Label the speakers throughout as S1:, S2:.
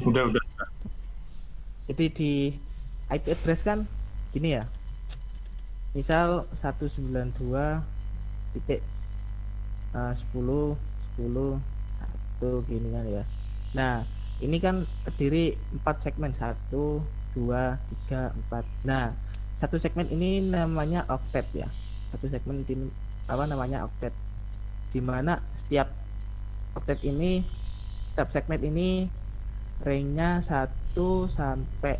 S1: Udah.
S2: Jadi di IP address kan gini ya, misal 192 titik 10 10 1 gini kan ya. Nah ini kan terdiri 4 segmen, 1 2 3 4. Nah satu segmen ini namanya oktet ya, satu segmen ini apa namanya oktet, dimana setiap segmen ini ranknya 1 sampai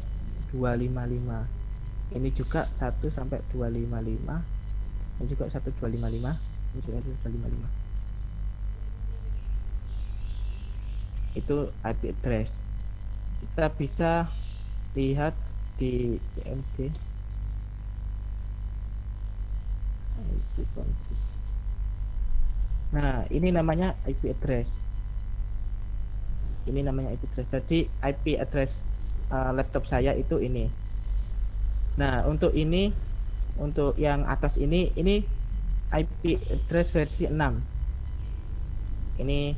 S2: 255. Ini juga 1 sampai 255, ini juga 1255, ini juga 1255. Itu IP address. Kita bisa lihat di CMD. Nah ini namanya IP address. Ini namanya IP address. Jadi IP address laptop saya itu ini. Nah untuk yang atas ini IP address versi 6. Ini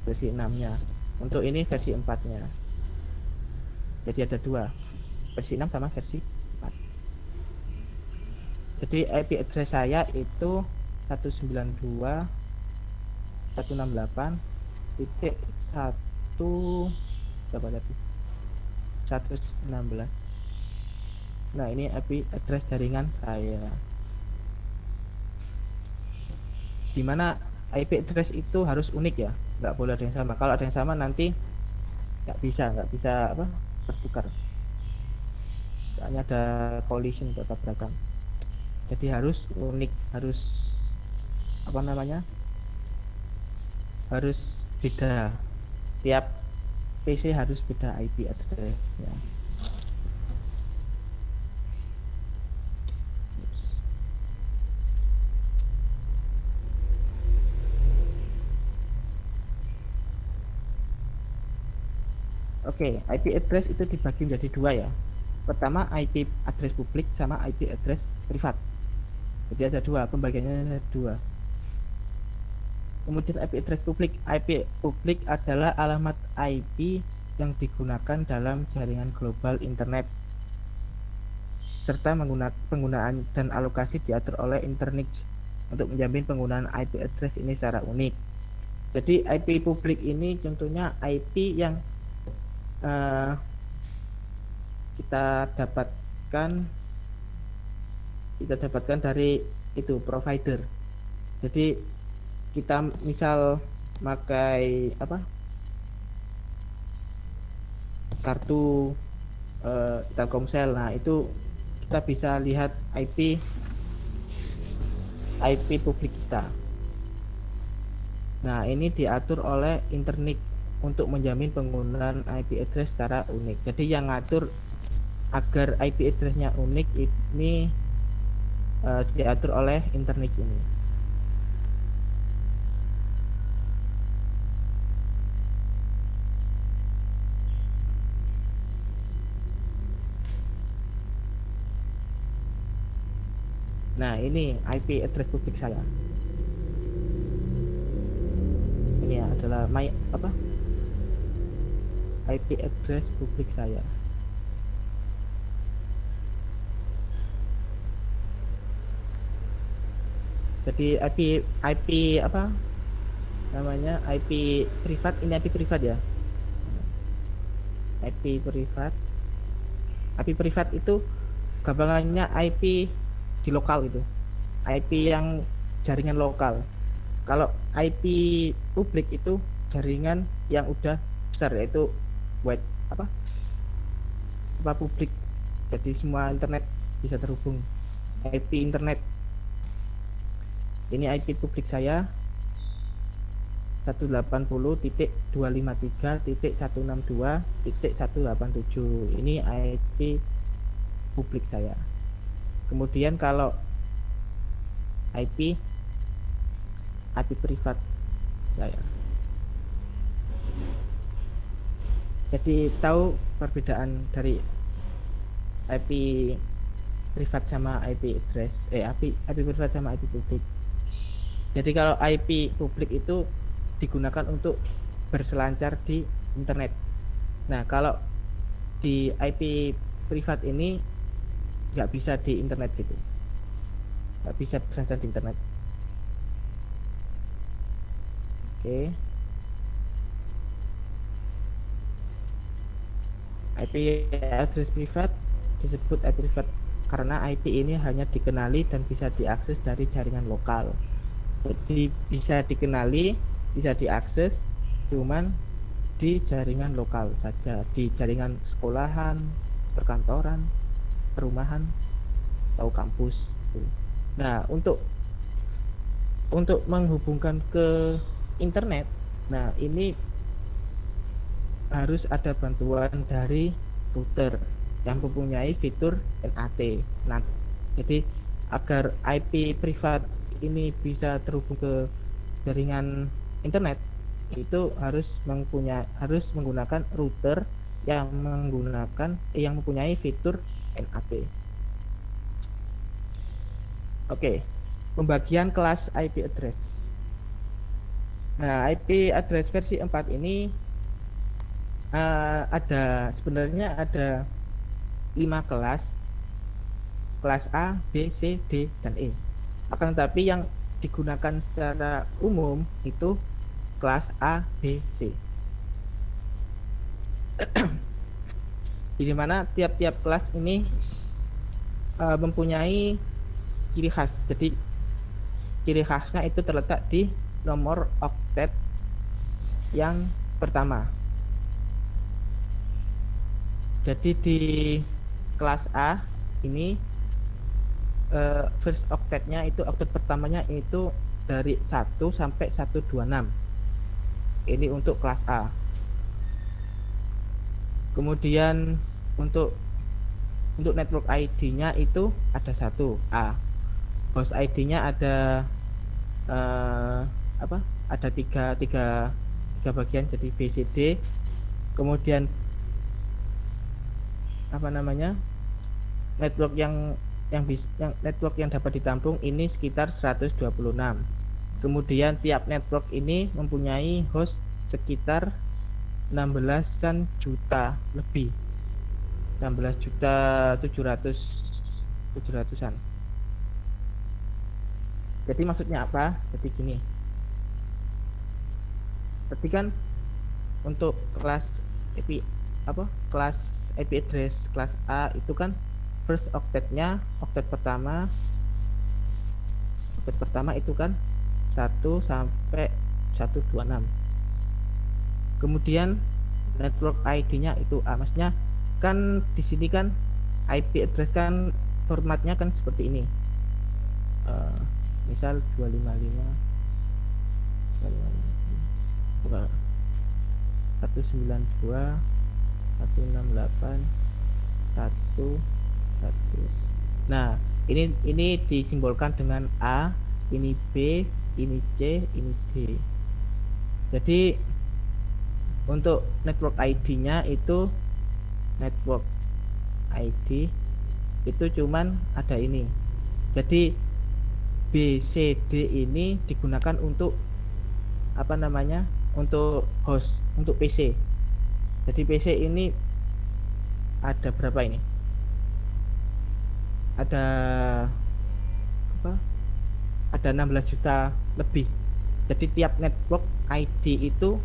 S2: versi 6-nya. Untuk ini versi 4-nya. Jadi ada dua, versi 6 sama versi 4. Jadi IP address saya itu 192.168.1 berapa tadi? 116. Nah ini IP address jaringan saya, dimana IP address itu harus unik ya, nggak boleh ada yang sama. Kalau ada yang sama nanti nggak bisa apa, tertukar, soalnya ada collision atau tabrakan. Jadi harus unik, harus apa namanya, harus beda, tiap PC harus beda IP address-nya. Oke, IP address itu dibagi menjadi dua ya. Pertama IP address publik sama IP address privat. Jadi ada dua, pembagiannya ada dua. Kemudian IP publik adalah alamat IP yang digunakan dalam jaringan global internet, serta penggunaan dan alokasi diatur oleh Internet untuk menjamin penggunaan IP address ini secara unik. Jadi IP publik ini contohnya IP yang kita dapatkan dari itu provider. Jadi kita misal pakai apa, kartu Telkomsel, nah itu kita bisa lihat IP publik kita. Nah ini diatur oleh Internet untuk menjamin penggunaan IP address secara unik. Jadi yang ngatur agar IP address-nya unik ini diatur oleh Internet ini. Nah ini IP address publik saya. Ini adalah IP address publik saya. Jadi IP apa namanya, IP privat, ini IP privat ya. IP privat itu gampangannya IP di lokal itu, IP yang jaringan lokal. Kalau IP publik itu jaringan yang udah besar, yaitu wide apa publik, jadi semua internet bisa terhubung, IP internet. Ini IP publik saya 180.253.162.187. Ini IP publik saya. Kemudian kalau IP privat saya. Jadi tahu perbedaan dari IP privat sama IP address, IP privat sama IP publik. Jadi kalau IP publik itu digunakan untuk berselancar di internet. Nah, kalau di IP privat ini nggak bisa di internet gitu, nggak bisa berangkat di internet. Oke. IP address privat disebut IP privat karena IP ini hanya dikenali dan bisa diakses dari jaringan lokal. Jadi bisa dikenali, bisa diakses, cuman di jaringan lokal saja, di jaringan sekolahan, perkantoran, perumahan, atau kampus. Nah, untuk menghubungkan ke internet, nah ini harus ada bantuan dari router yang mempunyai fitur NAT. Nah, jadi agar IP privat ini bisa terhubung ke jaringan internet itu harus menggunakan router yang mempunyai fitur NAT. Oke, pembagian kelas IP address. Nah, IP address versi 4 ini sebenarnya ada 5 kelas A, B, C, D, dan E. Akan tetapi yang digunakan secara umum itu kelas A, B, C. Di mana tiap-tiap kelas ini mempunyai ciri khas. Jadi ciri khasnya itu terletak di nomor oktet yang pertama. Jadi di kelas A ini first oktetnya itu oktet pertamanya itu dari 1 sampai 126. Ini untuk kelas A. Kemudian untuk network ID-nya itu ada 1 A. Host ID-nya ada ada tiga bagian, jadi B, C, D. Kemudian network yang network yang dapat ditampung ini sekitar 126. Kemudian tiap network ini mempunyai host sekitar 16-an juta lebih, 16 juta 700-an. Jadi maksudnya apa? Jadi gini, berarti kan untuk kelas IP address kelas A itu kan first oktetnya, oktet pertama itu kan 1 sampai 126. Kemudian network ID-nya itu A. Maksudnya kan di sini kan IP address kan formatnya kan seperti ini. Misal 192 168 1. Nah, ini disimbolkan dengan A, ini B, ini C, ini D. Jadi untuk network ID-nya itu network ID itu cuman ada ini. Jadi B, C, D ini digunakan untuk untuk host, untuk PC. Jadi PC ini ada berapa ini? Ada 16 juta lebih. Jadi tiap network ID itu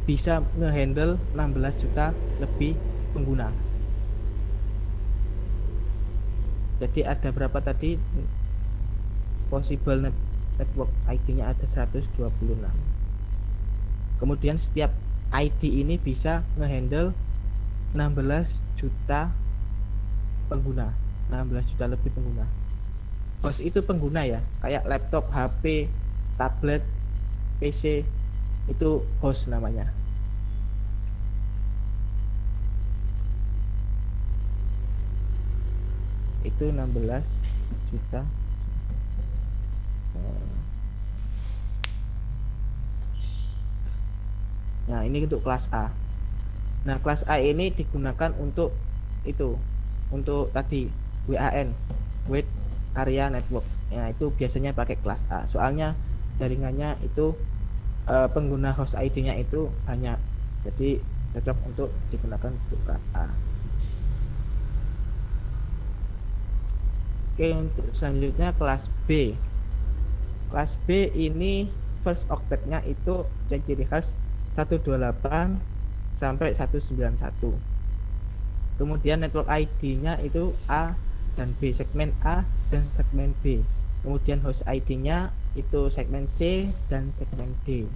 S2: bisa ngehandle 16 juta lebih pengguna. Jadi ada berapa tadi? Possible network ID-nya ada 126. Kemudian setiap ID ini bisa ngehandle 16 juta pengguna, 16 juta lebih pengguna. Host itu pengguna ya, kayak laptop, HP, tablet, PC, itu host namanya. Itu 16 juta. Nah, ini untuk kelas A. Nah, kelas A ini digunakan untuk tadi WAN, Wide Area Network. Nah, itu biasanya pakai kelas A. Soalnya jaringannya itu pengguna host ID-nya itu banyak. Jadi cocok untuk digunakan untuk kelas A. Oke, untuk selanjutnya kelas B. Kelas B ini first octet-nya itu ciri khas 128 sampai 191. Kemudian network ID-nya itu A dan B, segmen A dan segmen B. Kemudian host ID-nya itu segmen C dan segmen D.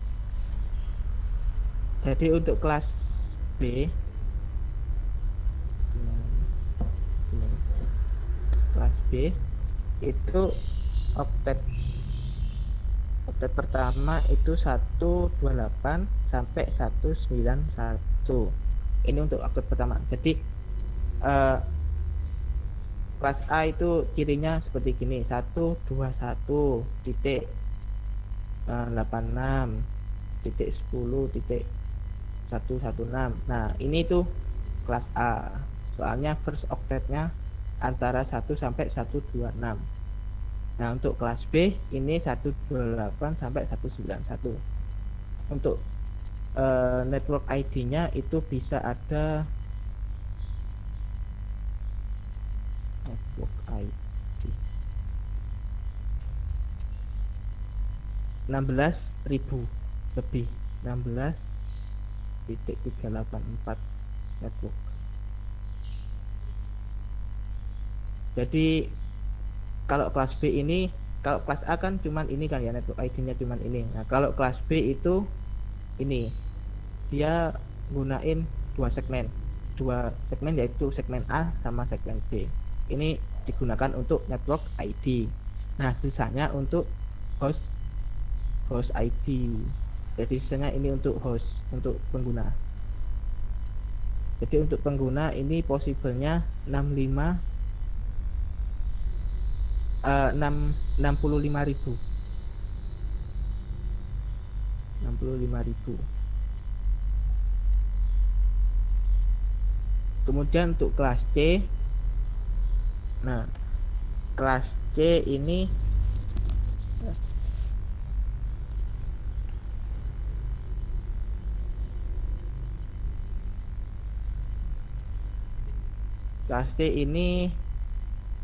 S2: Jadi untuk kelas B, kelas B itu oktet pertama itu 128 sampai 191. Ini untuk oktet pertama. Jadi kelas A itu cirinya seperti gini: 121 titik 86 titik 10 titik 116. Nah, ini tuh kelas A. Soalnya first octet-nya antara 1 sampai 126. Nah, untuk kelas B ini 128 sampai 191. Untuk network ID-nya itu bisa ada network ID 16.000 lebih, 16.384 network. Jadi kalau kelas B ini, kalau kelas A kan cuman ini kan ya, network ID-nya cuman ini. Nah, kalau kelas B itu ini dia gunain dua segmen yaitu segmen A sama segmen B. Ini digunakan untuk network ID. Nah, sisanya untuk host ID. Jadi sisanya ini untuk host, untuk pengguna. Jadi untuk pengguna ini possible-nya 65 65.000. Kemudian untuk kelas C, nah kelas C ini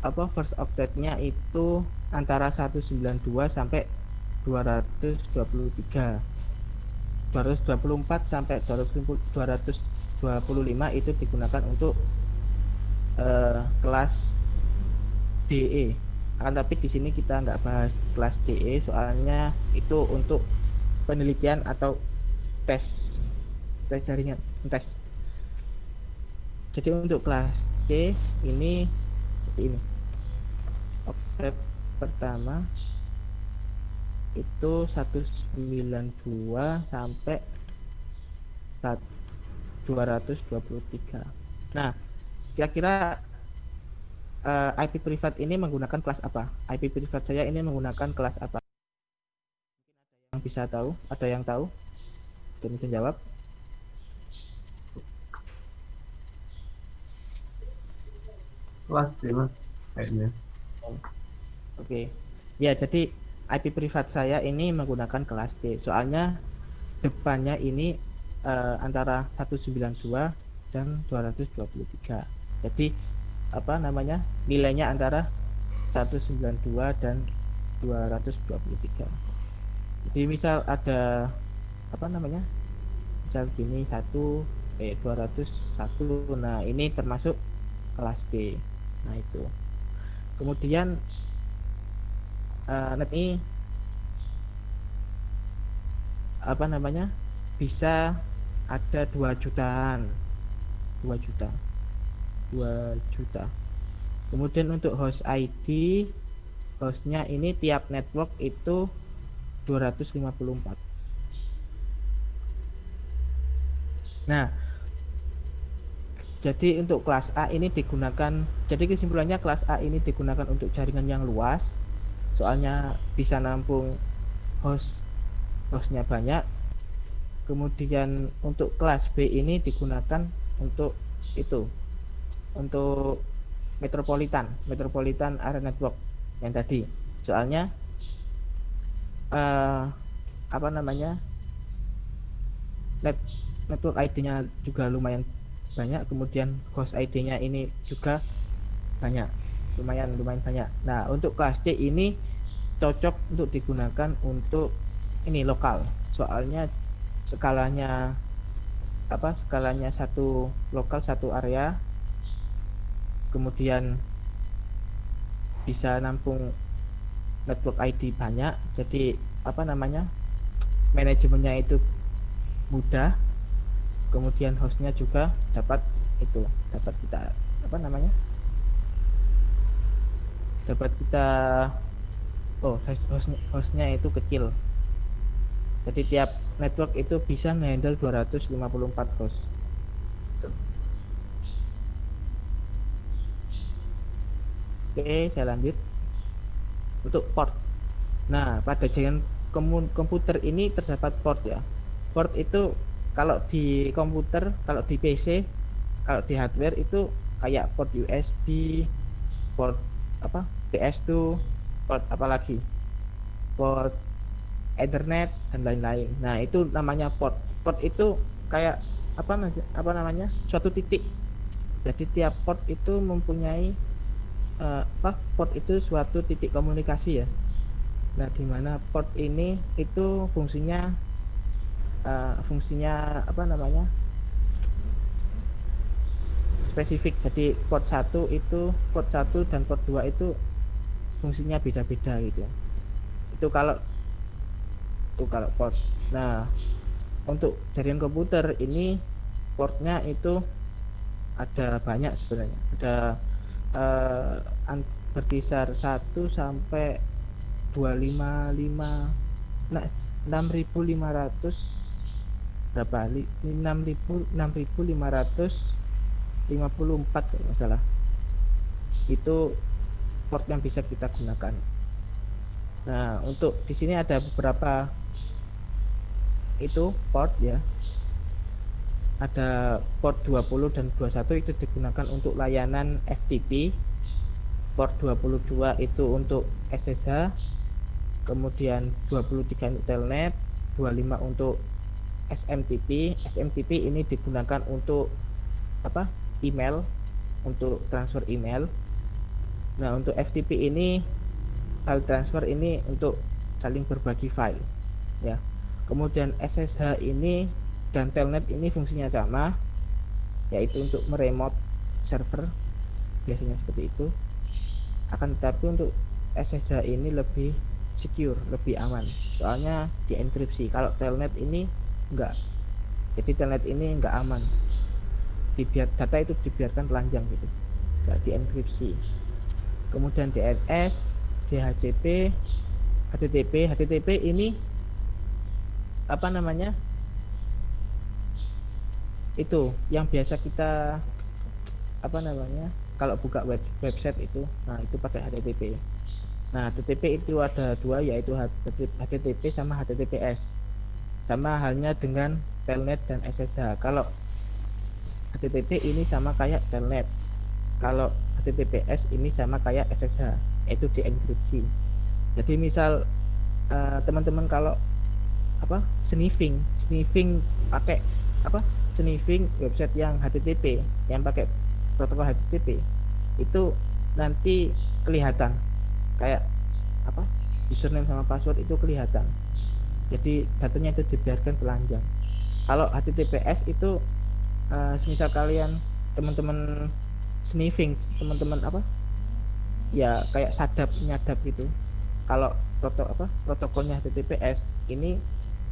S2: apa, first octet-nya itu antara 192 sampai 223. 224 sampai 225 itu digunakan untuk kelas DE. Tapi di sini kita nggak bahas kelas DE, soalnya itu untuk penelitian atau tes jaringan, tes. Jadi untuk kelas C ini seperti ini. Oktet pertama itu 192 sampai 223. Nah, kira-kira IP privat ini menggunakan kelas apa? IP privat saya ini menggunakan kelas apa? Yang bisa tahu? Ada yang tahu? Dan bisa jawab?
S1: Kelas D mas kayaknya.
S2: Oke. Ya, jadi IP privat saya ini menggunakan kelas D. Soalnya depannya ini antara 192 dan 223. Jadi apa namanya? Nilainya antara 192 dan 223. Jadi misal ada apa namanya? Misal gini 201. Nah, ini termasuk kelas D. Nah, itu. Kemudian net ini apa namanya, bisa ada 2 jutaan, 2 juta. Kemudian untuk host ID, hostnya ini tiap network itu 254. Nah, jadi untuk kelas A ini digunakan, jadi kesimpulannya kelas A ini digunakan untuk jaringan yang luas, soalnya bisa nampung hostnya banyak. Kemudian untuk kelas B ini digunakan untuk itu, untuk metropolitan area network yang tadi. Soalnya apa namanya, network ID-nya juga lumayan banyak, kemudian host ID-nya ini juga banyak, lumayan banyak. Nah, untuk kelas C ini cocok untuk digunakan untuk ini lokal, soalnya skalanya skalanya satu lokal satu area, kemudian bisa nampung network ID banyak, jadi manajemennya itu mudah, kemudian hostnya juga dapat kita apa namanya dapat kita hostnya itu kecil, jadi tiap network itu bisa ngehandle 254 host. Oke, saya lanjut untuk port. Nah, pada jaringan komputer ini terdapat port ya. Port itu kalau di komputer, kalau di PC, kalau di hardware itu kayak port USB, port PS2, port apalagi, port Ethernet dan lain-lain. Nah, itu namanya port. Port itu kayak suatu titik. Jadi tiap port itu mempunyai port itu suatu titik komunikasi ya. Nah, di mana port ini itu fungsinya spesifik. Jadi port 1 dan port 2 itu fungsinya beda-beda gitu. Itu kalau port. Nah, untuk jaringan komputer ini portnya itu ada banyak sebenarnya. Ada berkisar 1 sampai 255, nah 6500 berapa? 6554 kalau nggak salah. Itu port yang bisa kita gunakan. Nah, untuk di sini ada beberapa itu port ya. Ada port 20 dan 21 itu digunakan untuk layanan FTP. Port 22 itu untuk SSH, kemudian 23 untuk telnet, 25 untuk SMTP. SMTP ini digunakan untuk email, untuk transfer email. Nah, untuk FTP ini, file transfer ini untuk saling berbagi file ya. Kemudian SSH ini dan telnet ini fungsinya sama, yaitu untuk meremote server, biasanya seperti itu. Akan tetapi untuk SSH ini lebih secure, lebih aman, soalnya dienkripsi. Kalau telnet ini enggak, jadi telnet ini enggak aman, data itu dibiarkan telanjang gitu, enggak dienkripsi. Kemudian DNS, DHCP, HTTP ini itu yang biasa kita kalau buka website itu, nah itu pakai HTTP. Nah, HTTP itu ada dua, yaitu HTTP sama HTTPS. Sama halnya dengan telnet dan SSH. Kalau HTTP ini sama kayak telnet, kalau HTTPS ini sama kayak SSH, yaitu dienkripsi. Jadi misal teman-teman kalau sniffing pakai sniffing website yang HTTP, yang pakai protokol HTTP, itu nanti kelihatan kayak username sama password itu kelihatan, jadi datanya itu dibiarkan telanjang. Kalau HTTPS itu misal kalian teman-teman sniffing, teman-teman ya kayak nyadap gitu. Kalau protokolnya HTTPS ini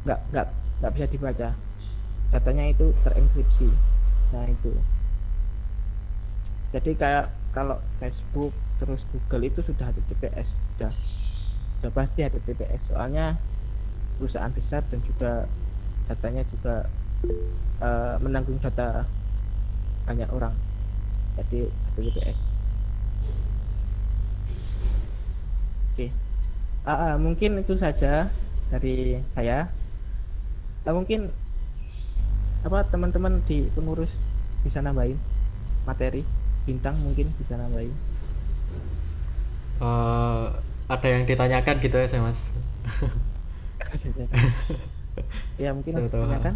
S2: nggak bisa dibaca, datanya itu terenkripsi. Nah, itu jadi kayak kalau Facebook terus Google itu sudah HTTPS, sudah pasti HTTPS, soalnya perusahaan besar dan juga datanya juga menanggung data banyak orang, jadi HTTPS. Oke. Mungkin itu saja dari saya. Mungkin teman-teman di pengurus bisa nambahin materi, Bintang mungkin bisa nambahin.
S3: Ada yang ditanyakan gitu ya, Mas?
S2: Ya mungkin
S3: Siapa tahu.
S2: tanyakan.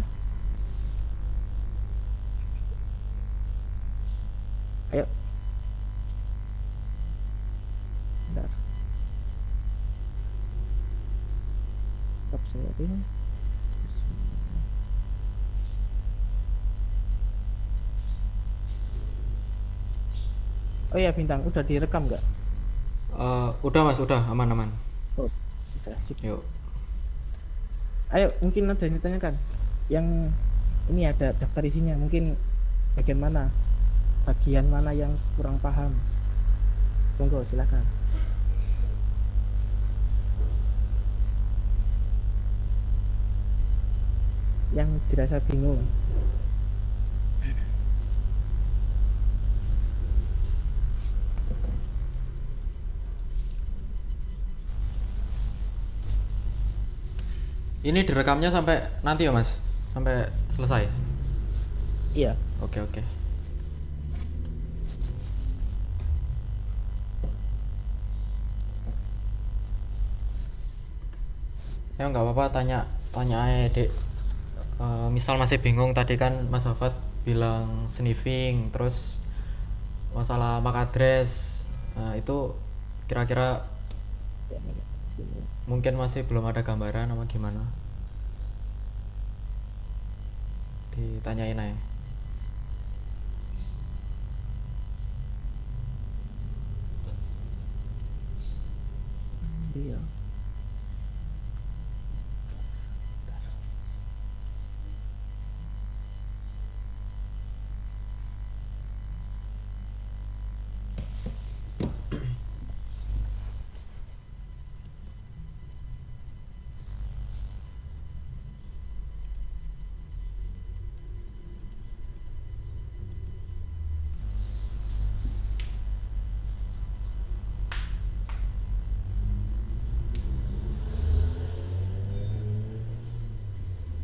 S2: Ini. Oh iya Bintang, udah direkam nggak?
S3: Udah Mas, udah aman-aman.
S2: Oh, udah sip.
S3: Yuk.
S2: Ayo, mungkin ada yang ditanyakan. Yang ini ada daftar isinya, mungkin bagian mana? Bagian mana yang kurang paham? Monggo, silakan. Yang dirasa bingung.
S3: Ini direkamnya sampai nanti ya Mas? Sampai selesai?
S2: Iya,
S3: Oke, oke. Ya nggak apa-apa, tanya aja Dek. Misal masih bingung, tadi kan Mas Hafat bilang sniffing, terus masalah MAC address. Nah, itu kira-kira mungkin masih belum ada gambaran apa gimana? Ditanyain aja.
S2: iya.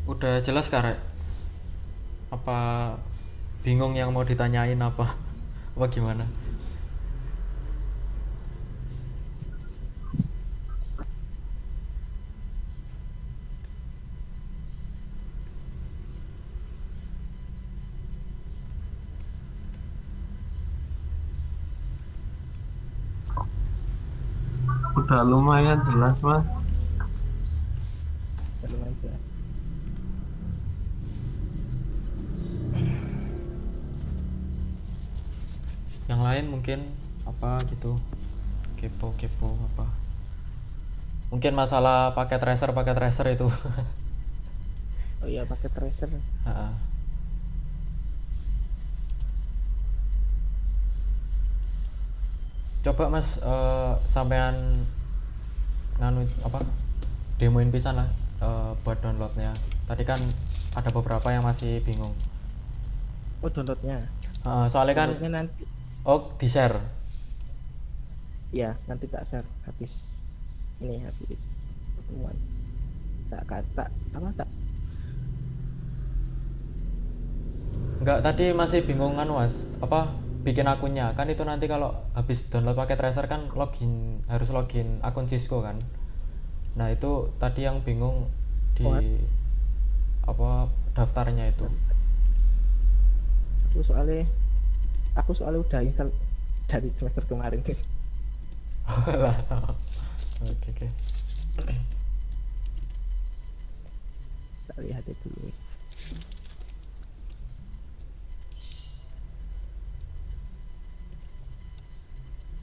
S3: Udah jelas Kak? Apa bingung yang mau ditanyain apa? Apa gimana?
S1: Udah lumayan jelas Mas.
S2: Lumayan jelas.
S3: Yang lain mungkin apa gitu? Kepo apa? Mungkin masalah paket tracer itu.
S2: Oh iya, pakai tracer.
S3: Ha-ha. Coba Mas, sampean nganu apa? Demoin pisan lah buat downloadnya. Tadi kan ada beberapa yang masih bingung.
S2: Oh, downloadnya.
S3: Soalnya kan
S2: Downloadnya nanti.
S3: di share.
S2: Ya, nanti tak share habis ini, habis pertemuan. Tak kata apa tak?
S3: Enggak, tadi masih bingung kan Mas, apa bikin akunnya kan. Itu nanti kalau habis download paket tracer kan harus login akun Cisco kan. Nah itu tadi yang bingung di
S2: What?
S3: apa daftarnya itu.
S2: Aku soalnya udah install dari semester kemarin.
S3: Lah. Oke, oke.
S2: Tak lihat itu dulu.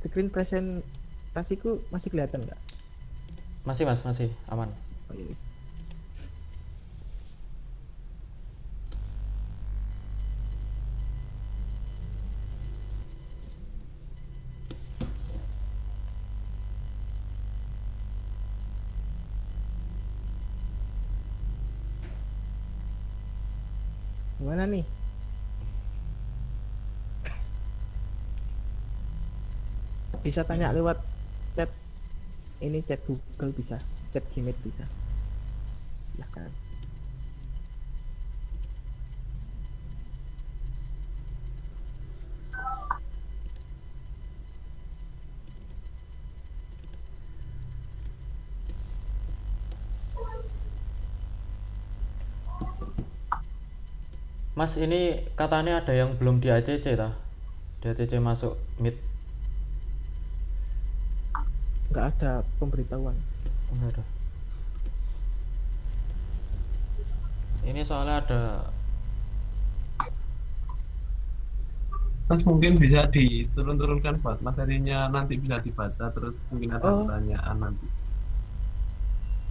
S2: Screen presentasiku masih kelihatan nggak?
S3: Masih Mas, masih aman.
S2: Oh, iya. Gimana nih? Bisa tanya lewat chat ini, chat Google bisa, chat Gmail bisa. Silahkan.
S3: Mas ini katanya ada yang belum di ACC tah? Di ACC masuk Meet.
S2: Nggak ada pemberitahuan.
S3: Enggak ada. Ini soalnya ada.
S1: Mas mungkin bisa diturun-turunkan buat materinya nanti bisa dibaca terus mungkin ada
S2: Oh,
S1: pertanyaan nanti.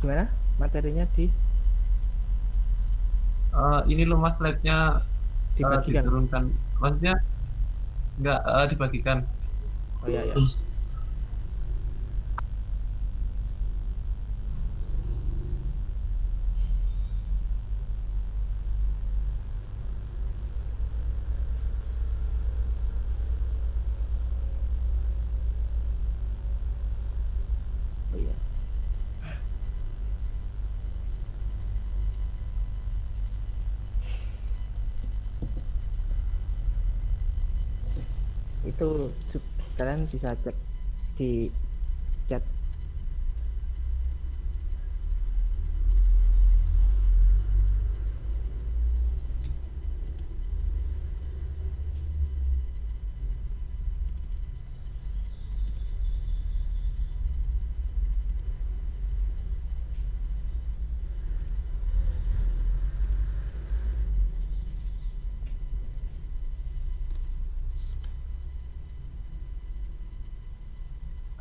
S2: gimana? Materinya
S1: Ini loh Mas slide-nya
S2: dibagikan.
S1: diturunkan. Maksudnya nggak dibagikan.
S2: Oh ya ya. Oh iya. Itu kalian bisa cek di chat.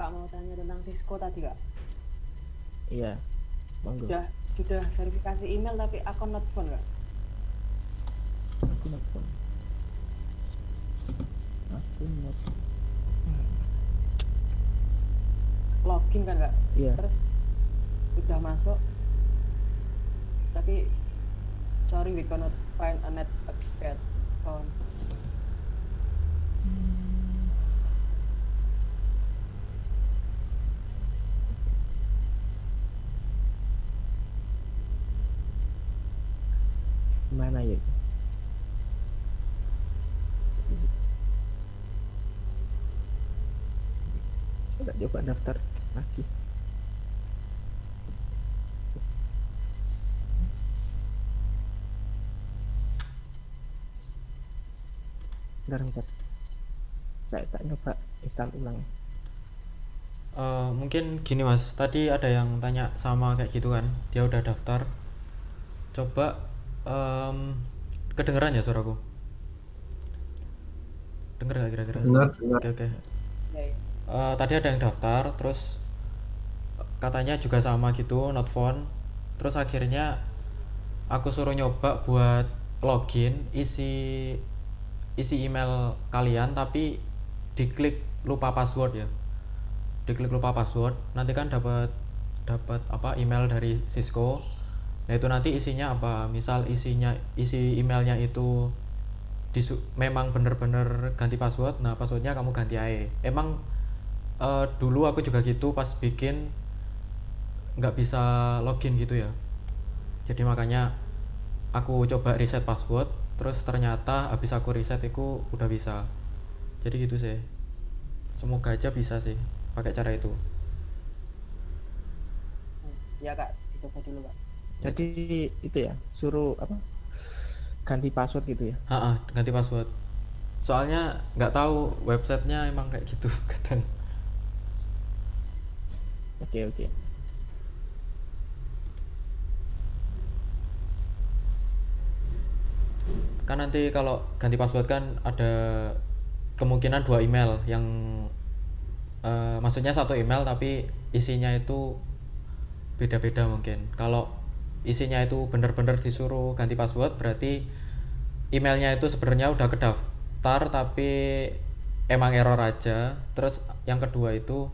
S4: Kak mau tanya tentang Cisco tadi Kak.
S2: Iya, monggo.
S4: Sudah verifikasi email tapi akun not phone Kak.
S2: Aku nelfon. Aku nelfon.
S4: Login kan Kak.
S2: Iya.
S4: Terus udah masuk tapi sorry we cannot find a net account.
S2: Gimana ya? Saya coba daftar lagi. Bentar. Saya tak nyoba install ulang.
S3: Mungkin gini Mas, tadi ada yang tanya sama kayak gitu kan, dia udah daftar. Coba kedengeran ya suaraku? Denger gak kira-kira?
S1: Dengar, dengar.
S3: Oke.
S4: Ya.
S3: Tadi ada yang daftar, terus katanya juga sama gitu, not phone. Terus akhirnya aku suruh nyoba buat login, isi email kalian, tapi diklik lupa password ya. Diklik lupa password, nanti kan dapat apa email dari Cisco. Nah itu nanti isinya apa? Misal isi emailnya itu memang bener-bener ganti password, nah passwordnya kamu ganti aja. Emang dulu aku juga gitu pas bikin nggak bisa login gitu ya. Jadi makanya aku coba reset password, terus ternyata habis aku reset itu udah bisa. Jadi gitu sih. Semoga aja bisa sih pakai cara itu.
S4: Ya Kak, dicoba dulu Kak.
S2: Jadi itu ya, suruh apa? Ganti password gitu ya.
S3: Ganti password. Soalnya nggak tahu websitenya emang kayak gitu kadang.
S2: Oke.
S3: Kan nanti kalau ganti password kan ada kemungkinan 2 email yang maksudnya satu email tapi isinya itu beda-beda mungkin. Kalau isinya itu bener-bener disuruh ganti password berarti emailnya itu sebenarnya udah kedaftar tapi emang error aja. Terus yang kedua itu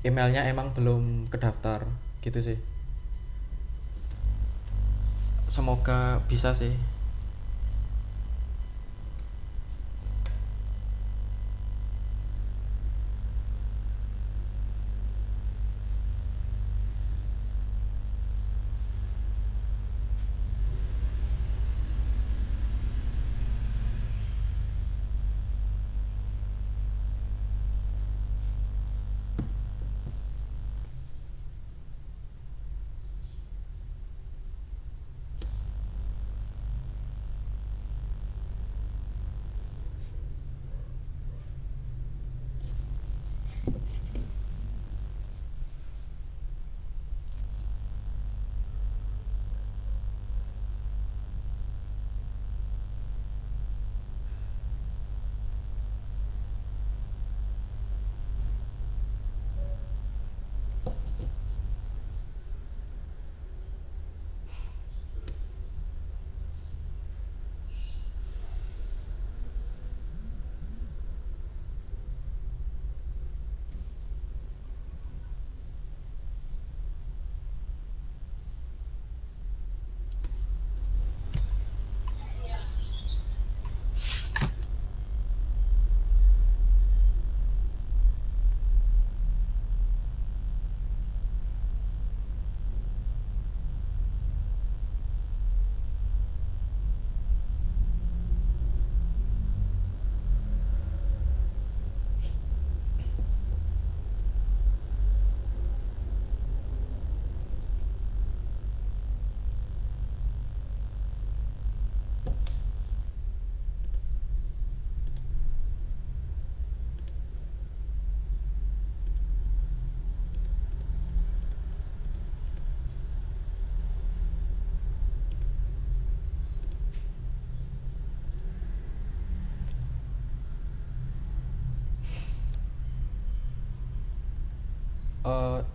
S3: emailnya emang belum kedaftar gitu sih. Semoga bisa sih.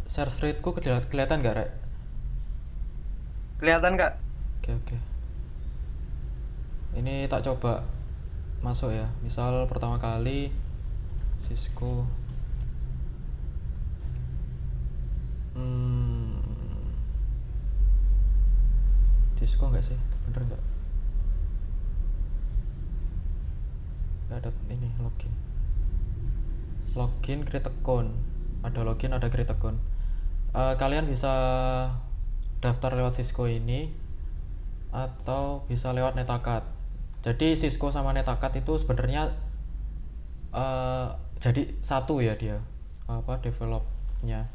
S3: share screen-ku kelihatan nggak, Rek?
S5: Kelihatan Kak?
S3: Oke. Ini tak coba masuk ya. Misal pertama kali Cisco. Hmm, Cisco nggak sih? Bener nggak? Nggak ada ini login. Login create account. Ada login, ada create account. Kalian bisa daftar lewat Cisco ini atau bisa lewat Netacad. Jadi Cisco sama Netacad itu sebenarnya jadi satu ya dia developnya.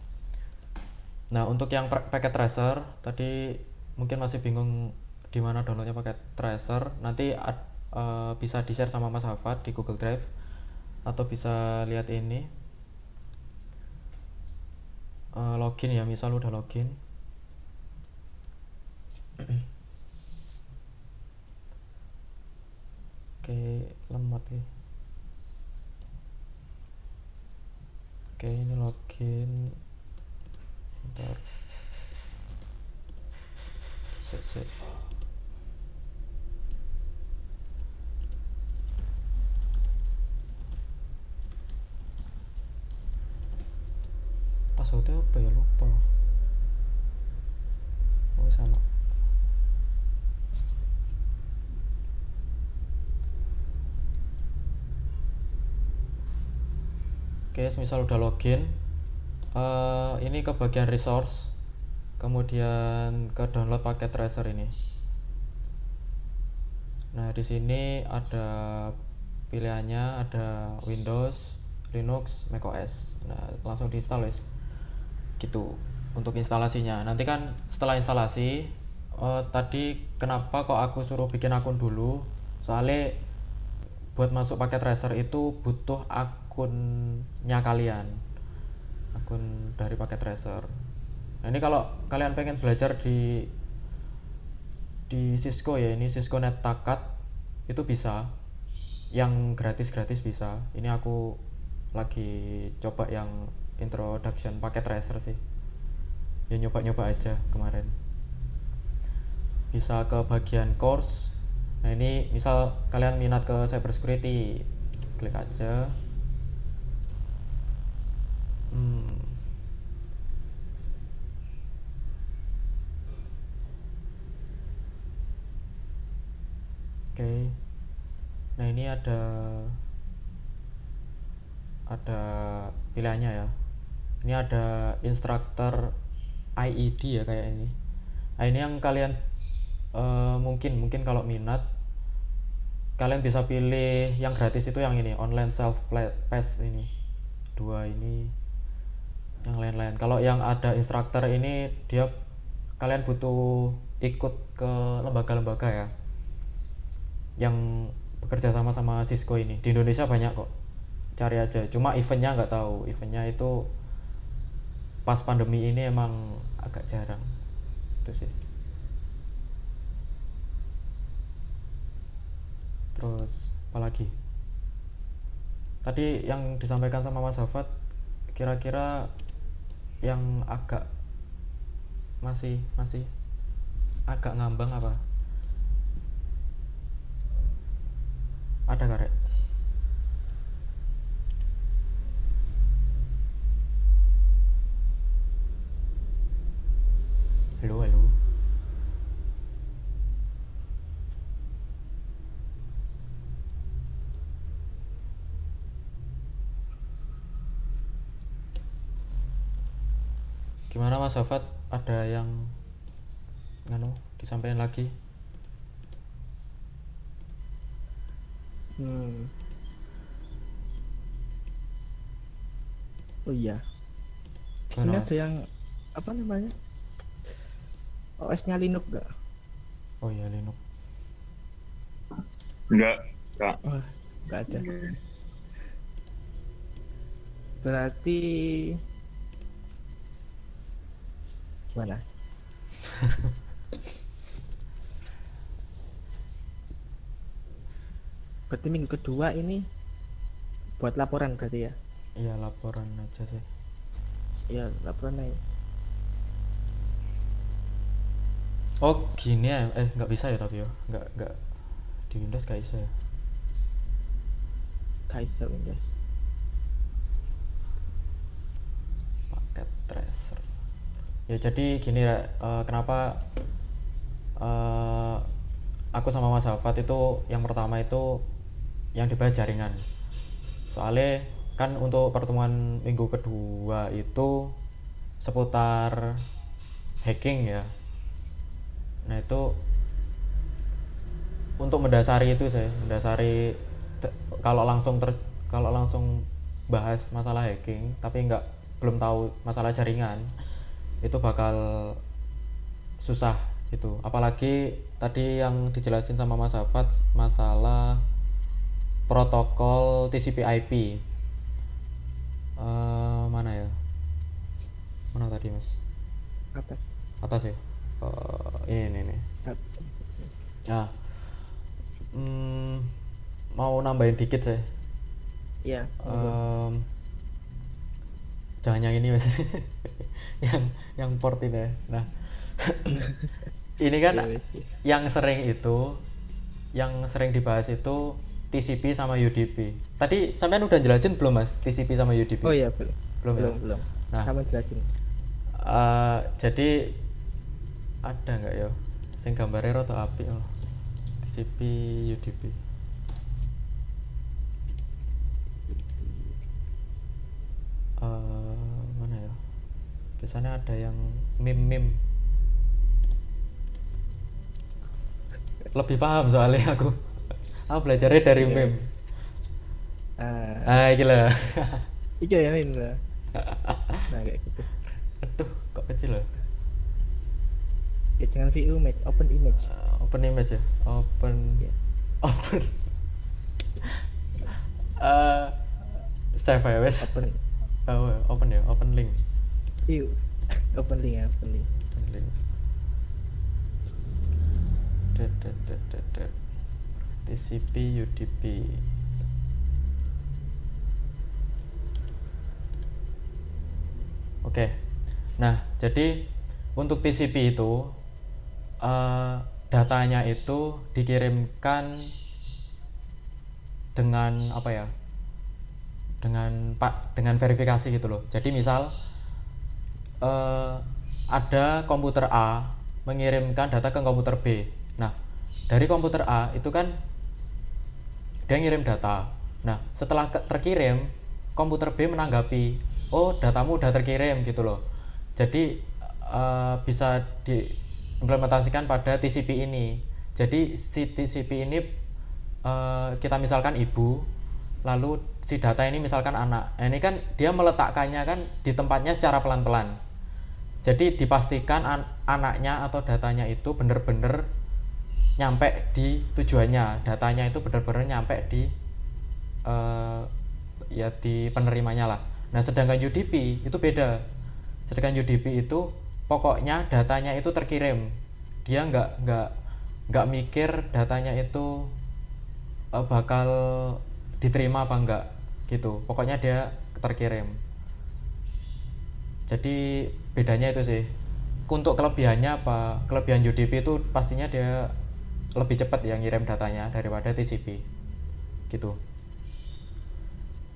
S3: Nah, untuk yang paket tracer tadi mungkin masih bingung di mana downloadnya paket tracer. Nanti bisa di-share sama Mas Hafat di Google Drive atau bisa lihat ini login ya, misal udah login. Oke, lemot ya. Oke, ini login. Bentar. Set. Passwordnya apa ya, lupa. Oh, sama. Oke, misal udah login, ini ke bagian resource, kemudian ke download paket tracer ini. Nah, di sini ada pilihannya, ada Windows, Linux, macOS. Nah, langsung diinstal guys. Gitu untuk instalasinya. Nanti kan setelah instalasi, tadi kenapa kok aku suruh bikin akun dulu? Soalnya buat masuk paket tracer itu butuh akunnya kalian, akun dari paket tracer. Nah, ini kalau kalian pengen belajar di Cisco ya, ini Cisco Netacad itu bisa, yang gratis bisa. Ini aku lagi coba yang introduction paket tracer sih, ya nyoba aja kemarin. Bisa ke bagian course. Nah, ini misal kalian minat ke cyber security, klik aja. Oke. Nah, ini ada pilihannya ya. Ini ada instructor IED ya kayak ini. Nah, ini yang kalian mungkin kalau minat kalian bisa pilih yang gratis itu yang ini, online self pass ini. Dua ini, yang lain-lain. Kalau yang ada instructor ini dia kalian butuh ikut ke lembaga-lembaga ya yang bekerja sama Cisco ini. Di Indonesia banyak kok, cari aja. Cuma eventnya nggak tahu, eventnya itu pas pandemi ini emang agak jarang itu sih. Terus apalagi tadi yang disampaikan sama Mas Hafat, kira-kira yang agak masih agak ngambang apa? Ada Karek? Halo. Gimana Mas Hafat? Ada yang disampaikan lagi?
S2: Oh iya. Ini
S3: Gimana, Mas?
S2: ada yang apa namanya? OS-nya Linux nggak?
S3: Oh iya, Linux.
S5: Enggak, Kak.
S2: Oh, nggak ada. Berarti gimana? Berarti minggu kedua ini buat laporan berarti ya?
S3: Iya, laporan aja sih.
S2: Ya, laporan naik.
S3: Oh gini ya, nggak bisa ya tapi ya, nggak di Windows nggak bisa ya.
S2: Kaiser Windows.
S3: Paket tracer. Ya jadi gini ya, kenapa aku sama Mas Hafat itu yang pertama itu yang dibahas jaringan. Soalnya kan untuk pertemuan minggu kedua itu seputar hacking ya. Nah itu untuk mendasari itu saya kalau langsung bahas masalah hacking tapi belum tahu masalah jaringan itu bakal susah gitu, apalagi tadi yang dijelasin sama Mas Hafat masalah protokol TCP/IP. Mana ya, mana tadi Mas?
S2: Atas.
S3: Atas ya. Ini ya. Mau nambahin dikit saya.
S2: Ya.
S3: Jangan yang ini Mas. yang port ini ya. Nah ini kan yang sering dibahas itu TCP sama UDP. Tadi sampean udah jelasin belum Mas TCP sama UDP?
S2: Oh iya, belum.
S3: Belum. Nah,
S2: Sama jelasin.
S3: jadi ada nggak ya sing gambarnya roto apik loh. TCP UDP. Mana ya? Biasanya ada yang meme. Lebih paham soalnya aku belajarnya dari meme. Gila.
S2: Iya ya ini lah. Nah kayak gitu.
S3: Aduh, kok kecil loh.
S2: Ya jangan view image, open image.
S3: Open image ya. Open. Save ya wes. Open ya. Open link.
S2: View. Open link ya, open link.
S3: TCP UDP. Oke. Nah, jadi untuk TCP itu datanya itu dikirimkan dengan apa ya? Dengan verifikasi gitu loh. Jadi misal ada komputer A mengirimkan data ke komputer B. Nah, dari komputer A itu kan dia ngirim data. Nah, setelah terkirim, komputer B menanggapi, oh datamu udah terkirim gitu loh. Jadi bisa diimplementasikan pada TCP ini. Jadi si TCP ini kita misalkan ibu, lalu si data ini misalkan anak. Nah, ini kan dia meletakkannya kan di tempatnya secara pelan-pelan. Jadi dipastikan anaknya atau datanya itu benar-benar nyampe di tujuannya, datanya itu benar-benar nyampe di ya di penerimanya lah. Nah, sedangkan UDP itu beda. Sedangkan UDP itu pokoknya datanya itu terkirim. Dia nggak mikir datanya itu bakal diterima apa enggak gitu. Pokoknya dia terkirim. Jadi bedanya itu sih. Untuk kelebihannya apa? Kelebihan UDP itu pastinya dia lebih cepat ya ngirim datanya daripada TCP gitu.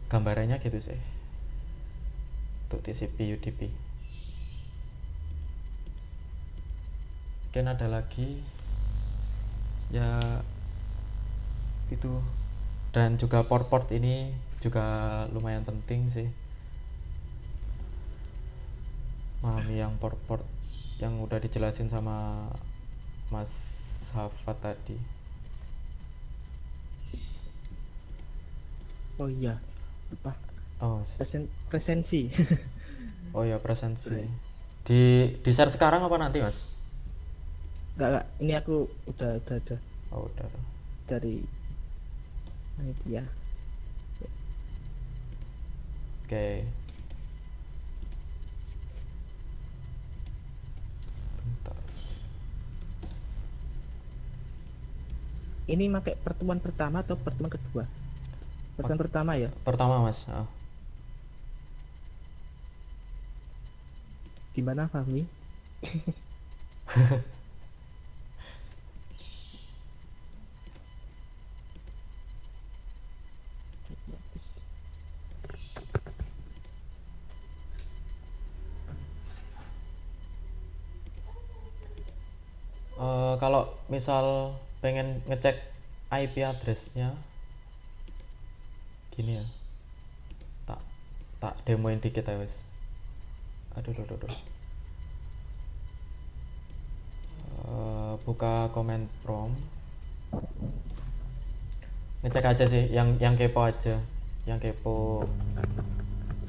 S3: Gambarannya gitu sih untuk TCP UDP. Mungkin ada lagi ya itu, dan juga port ini juga lumayan penting sih, memahami yang port yang udah dijelasin sama Mas Hafat tadi.
S2: Oh iya, lupa.
S3: Oh,
S2: Presensi.
S3: oh ya, presensi. Di share sekarang apa nanti Mas?
S2: Enggak. Ini aku udah.
S3: Oh udah.
S2: Dari ya.
S3: Oke. Bentar.
S2: Ini pakai pertemuan pertama atau pertemuan kedua? Pertemuan pertama ya?
S3: Pertama Mas.
S2: Gimana Fahmi?
S3: Kalau misal pengen ngecek IP address-nya gini ya, tak tak demoin dikit ya wes. Aduh. Buka command prompt, ngecek aja sih yang kepo aja, yang kepo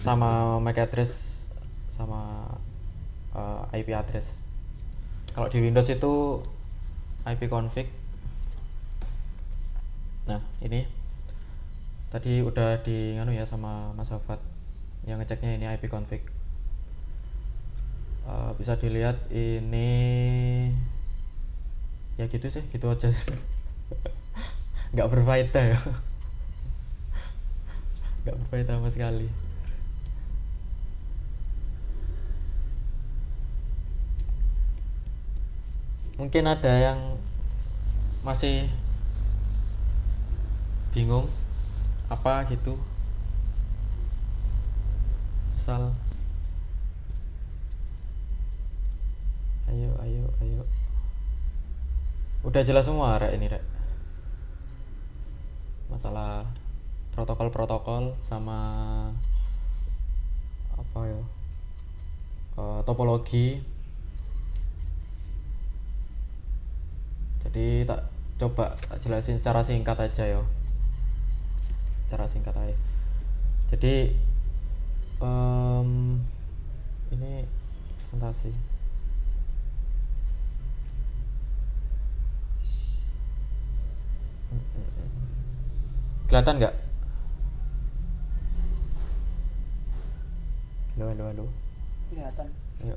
S3: sama MAC address sama IP address. Kalau di Windows itu IP config. Nah ini tadi udah di nganu ya sama Mas Hafat, yang ngeceknya ini IP config. Bisa dilihat ini ya gitu sih, gitu aja sih. Nggak berfaedah ya. Nggak berfaedah sama sekali. Mungkin ada yang masih bingung apa gitu, misal ayo udah jelas semua Rek, ini Rek, masalah protokol sama apa ya, topologi. Jadi tak coba jelasin secara singkat aja ya, secara singkat aja. Jadi ini presentasi. Kelihatan nggak? Halo.
S4: Kelihatan.
S3: Ayo.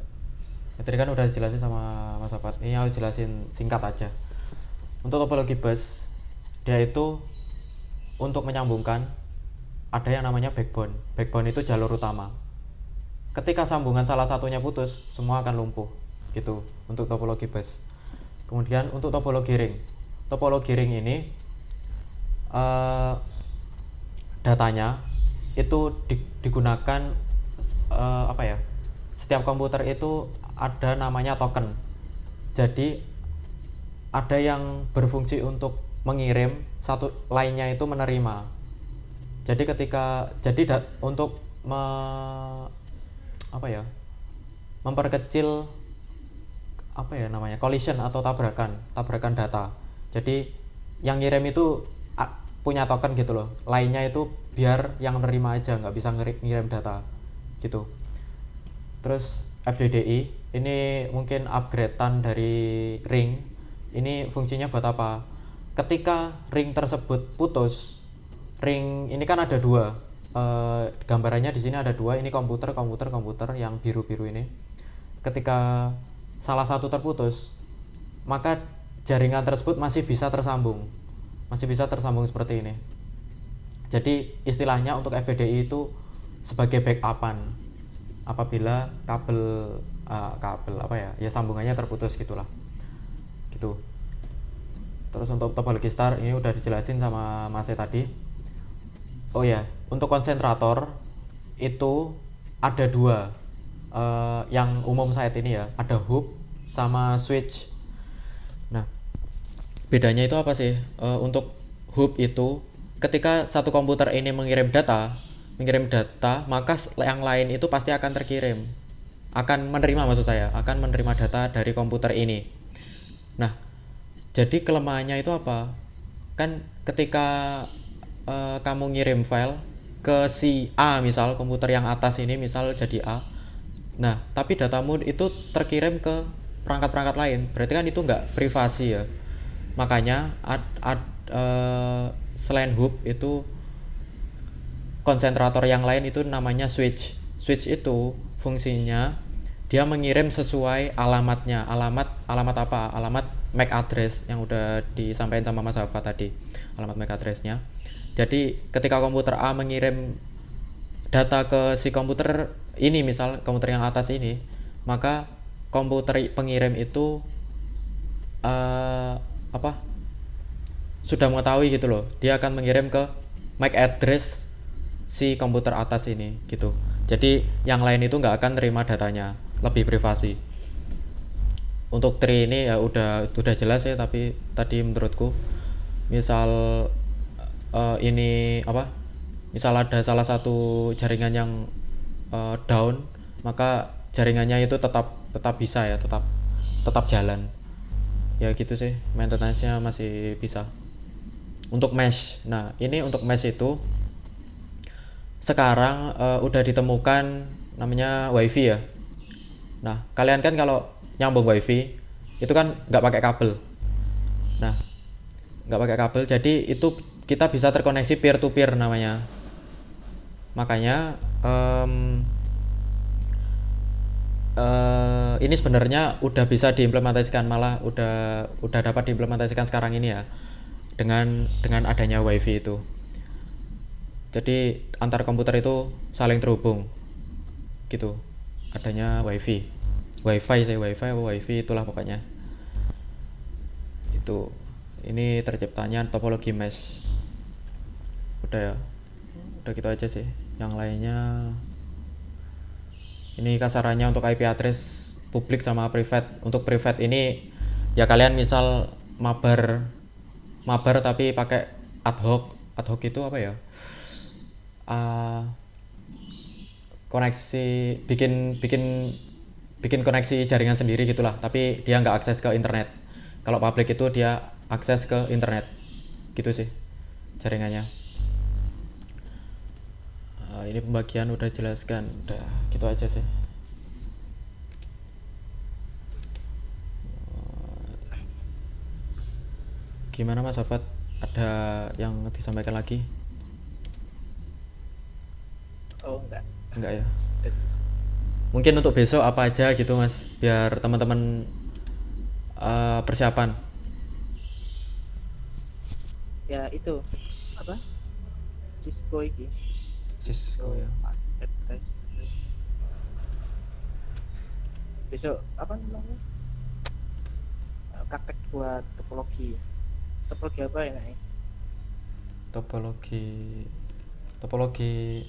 S3: Ya, tadi kan udah dijelasin sama Mas Afat. Ini aku jelasin singkat aja. Untuk topologi bus, dia itu untuk menyambungkan ada yang namanya backbone. Backbone itu jalur utama. Ketika sambungan salah satunya putus, semua akan lumpuh. Gitu untuk topologi bus. Kemudian untuk topologi ring. Topologi ring ini datanya itu digunakan apa ya? Setiap komputer itu ada namanya token. Jadi ada yang berfungsi untuk mengirim, satu lainnya itu menerima. Jadi untuk memperkecil apa ya namanya, collision atau tabrakan data. Jadi yang ngirim itu punya token gitu loh, lainnya itu biar yang nerima aja, nggak bisa ngirim data gitu. Terus FDDI ini mungkin upgradean dari ring. Ini fungsinya buat apa? Ketika ring tersebut putus, ring ini kan ada dua, gambarannya di sini ada dua. Ini komputer yang biru-biru ini. Ketika salah satu terputus, maka jaringan tersebut masih bisa tersambung seperti ini. Jadi istilahnya untuk FDDI itu sebagai backupan apabila kabel apa ya sambungannya terputus gitulah gitu. Terus untuk topologi star ini udah dijelasin sama Mas tadi. Oh ya, untuk konsentrator itu ada dua, yang umum saat ini ya, ada hub sama switch. Nah, bedanya itu apa sih? Untuk hub itu ketika satu komputer ini mengirim data, maka yang lain itu pasti akan terkirim, akan menerima data dari komputer ini. Nah, jadi kelemahannya itu apa? Kan ketika kamu ngirim file ke si A, misal komputer yang atas ini misal jadi A. Nah, tapi datamu itu terkirim ke perangkat-perangkat lain. Berarti kan itu nggak privasi ya. Makanya selain hub itu konsentrator yang lain itu namanya switch. Switch itu fungsinya dia mengirim sesuai alamatnya. Alamat apa? Alamat MAC address yang udah disampaikan sama Mas Hafa tadi. Alamat MAC address-nya. Jadi ketika komputer A mengirim data ke si komputer ini, misal komputer yang atas ini, maka komputer pengirim itu apa sudah mengetahui gitu loh, dia akan mengirim ke MAC address si komputer atas ini gitu. Jadi yang lain itu nggak akan terima datanya, lebih privasi. Untuk tree ini ya udah jelas ya, tapi tadi menurutku misal ini apa, misal ada salah satu jaringan yang down, maka jaringannya itu tetap bisa ya, tetap jalan ya gitu sih, maintenance-nya masih bisa. Untuk mesh, nah ini untuk mesh itu sekarang udah ditemukan namanya wifi ya. Nah kalian kan kalau nyambung wifi itu kan nggak pakai kabel. Nah nggak pakai kabel, jadi itu kita bisa terkoneksi peer to peer namanya. Makanya ini sebenarnya udah bisa diimplementasikan, malah udah dapat diimplementasikan sekarang ini ya, dengan adanya wifi itu. Jadi antar komputer itu saling terhubung gitu, adanya wifi itulah pokoknya. Itu ini terciptanya topologi mesh. Udah ya, udah gitu aja sih. Yang lainnya ini kasarannya untuk IP address publik sama private. Untuk private ini ya kalian misal mabar tapi pakai ad hoc itu apa ya, koneksi bikin koneksi jaringan sendiri gitulah, tapi dia nggak akses ke internet. Kalau public itu dia akses ke internet gitu sih jaringannya. Ini pembagian udah jelaskan, udah gitu aja sih. Gimana Mas Afat, ada yang disampaikan lagi?
S2: Oh enggak
S3: Ya, mungkin untuk besok apa aja gitu Mas, biar teman-teman persiapan.
S2: ya itu apa Cisco ini
S3: Cisco ya.
S2: address. Besok apa namanya, praktek buat topologi apa ya nih?
S3: Topologi
S2: Topologi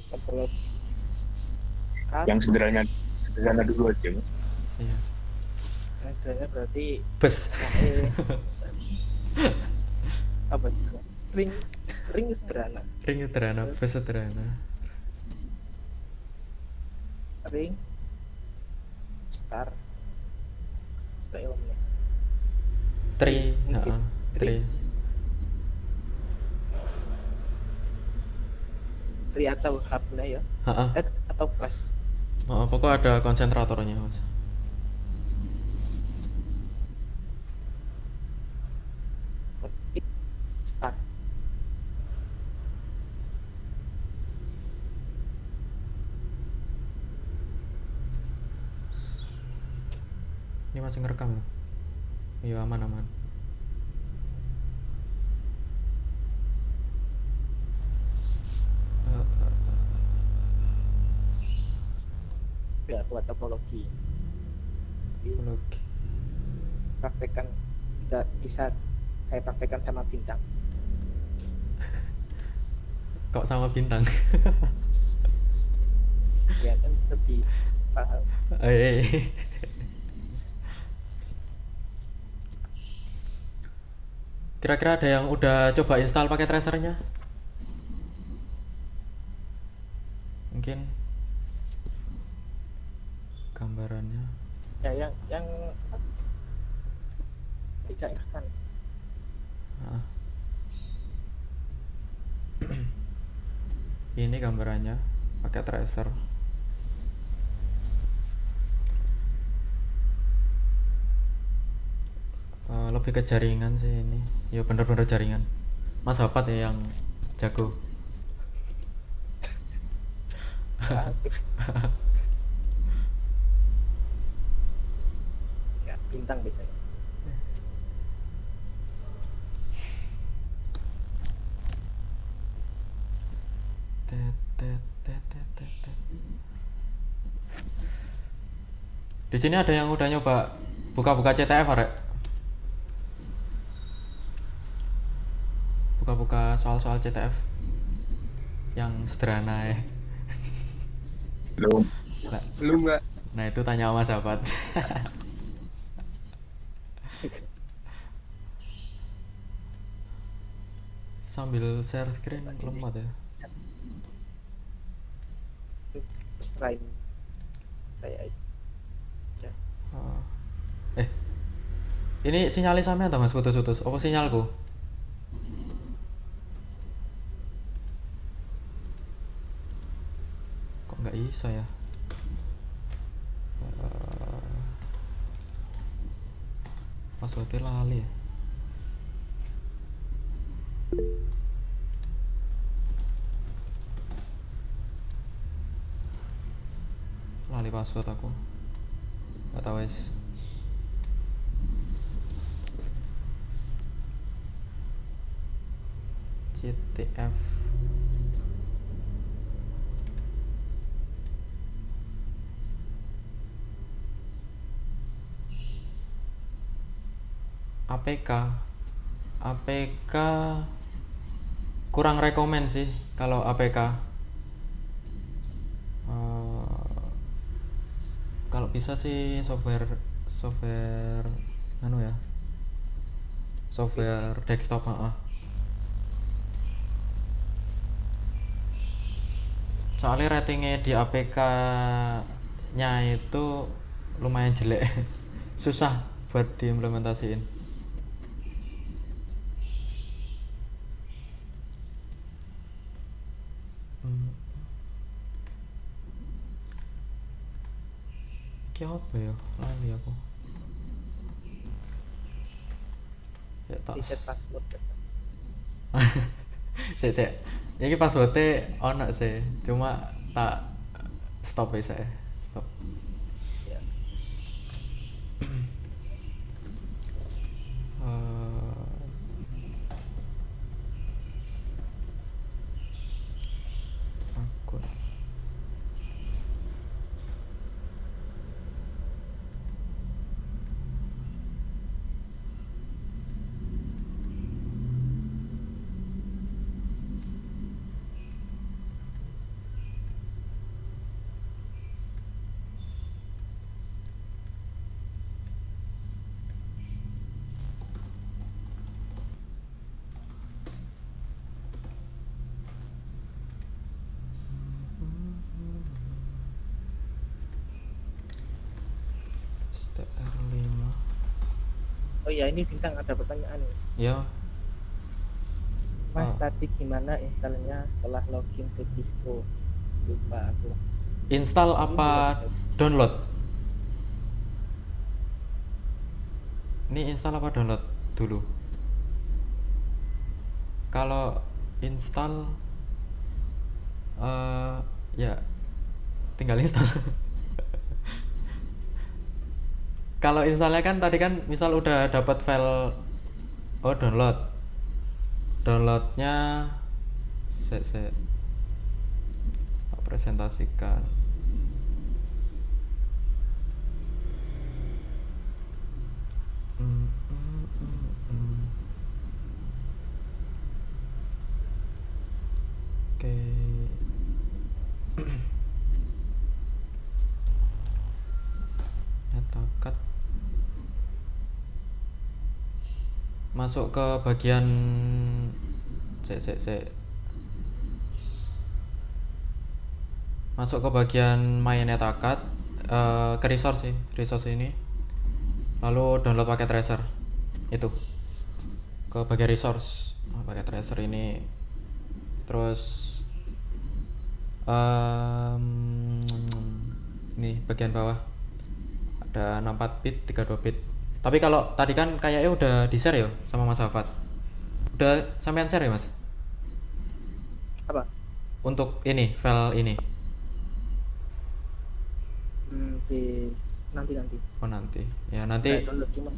S5: Yang sederhana dulu aja, Mas.
S3: iya.
S2: yang sebenarnya berarti
S3: Bus.
S2: apa juga ring sederhana,
S3: Ring sederhana, bus sederhana.
S2: ring star kayak omnya
S3: Tree,
S2: mungkin.
S3: tree.
S2: tri atau hubnya ya, atau plus
S3: Pokoknya ada konsentratornya Mas.
S2: star.
S3: Ini masih ngerekam ya? Iya, aman.
S2: Ya buat topologi
S3: Topologi.
S2: praktekkan, bisa saya praktekkan sama bintang.
S3: Kok sama bintang?
S2: Ya kan lebih paham.
S3: Kira-kira ada yang udah coba install pakai tracernya? Mungkin gambarannya.
S2: Ya yang tidak kan
S3: Ini gambarannya pakai tracer. Lebih ke jaringan sih ini. Ya bener-bener jaringan. Mas Hapat ya yang jago.
S2: ya bintang biasanya.
S3: Di sini ada yang udah nyoba buka-buka CTF, Arek. Buka-buka soal-soal CTF yang sederhana ya.
S5: Belum.
S3: Nah,
S6: Belum nggak?
S3: nah itu tanya sama sahabat. Sambil share screen lemot ya.
S2: Selain saya
S3: Ah. Ini sinyalnya sampean ta Mas, putus-putus. Apa sinyalku? Kok nggak iso ya? Passwordnya lali ya. Lali password aku. Gak tau wes. CTF. APK. APK kurang rekomen sih kalau APK. Kalau bisa sih software anu ya, software desktop. Soalnya ratingnya di APK nya itu lumayan jelek. Susah buat diimplementasiin. Ki apa ya? Lali aku. Ya tak.
S2: reset password.
S3: Sik. Iki passwordnya ono sih, cuma tak stop ya saya. Stop.
S2: Ya.
S3: Akun. STR5.
S2: Oh iya, ini Bintang ada pertanyaan nih.
S3: Ya,
S2: Mas,
S3: Oh.
S2: tadi gimana instalnya setelah login ke Cisco? Lupa aku.
S3: install apa download? Ini install apa download dulu? Kalau install ya tinggal install. Kalau installnya kan tadi kan misal udah dapat file, downloadnya saya presentasikan. Oke. Nyatakan masuk ke bagian masuk ke bagian My Netacad, ke resource ini, lalu download paket tracer itu ke bagian resource. Paket tracer ini terus ini bagian bawah ada 64 bit 32 bit. Tapi kalau tadi kan kayaknya udah di share ya sama Mas Hafat. Udah sampean share ya Mas?
S2: Apa?
S3: Untuk ini file ini.
S2: Nanti.
S3: Oh nanti. Ya nanti
S2: Saya download cuma.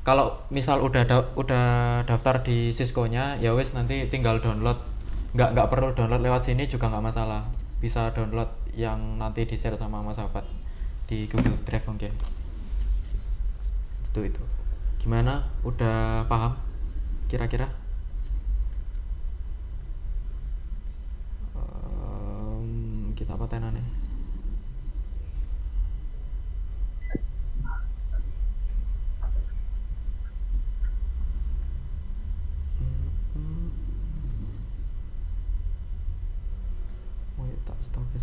S3: kalau misal udah daftar di Cisco-nya ya wes nanti tinggal download. Nggak perlu download lewat sini juga nggak masalah. Bisa download yang nanti di share sama Mas Hafat. di Google Drive mungkin. Itu gimana, udah paham kira-kira? Kita apa tenane? Oh ya, tak stop ya.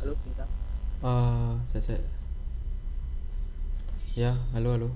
S2: Halo bintang.
S3: Cece. Ya, halo.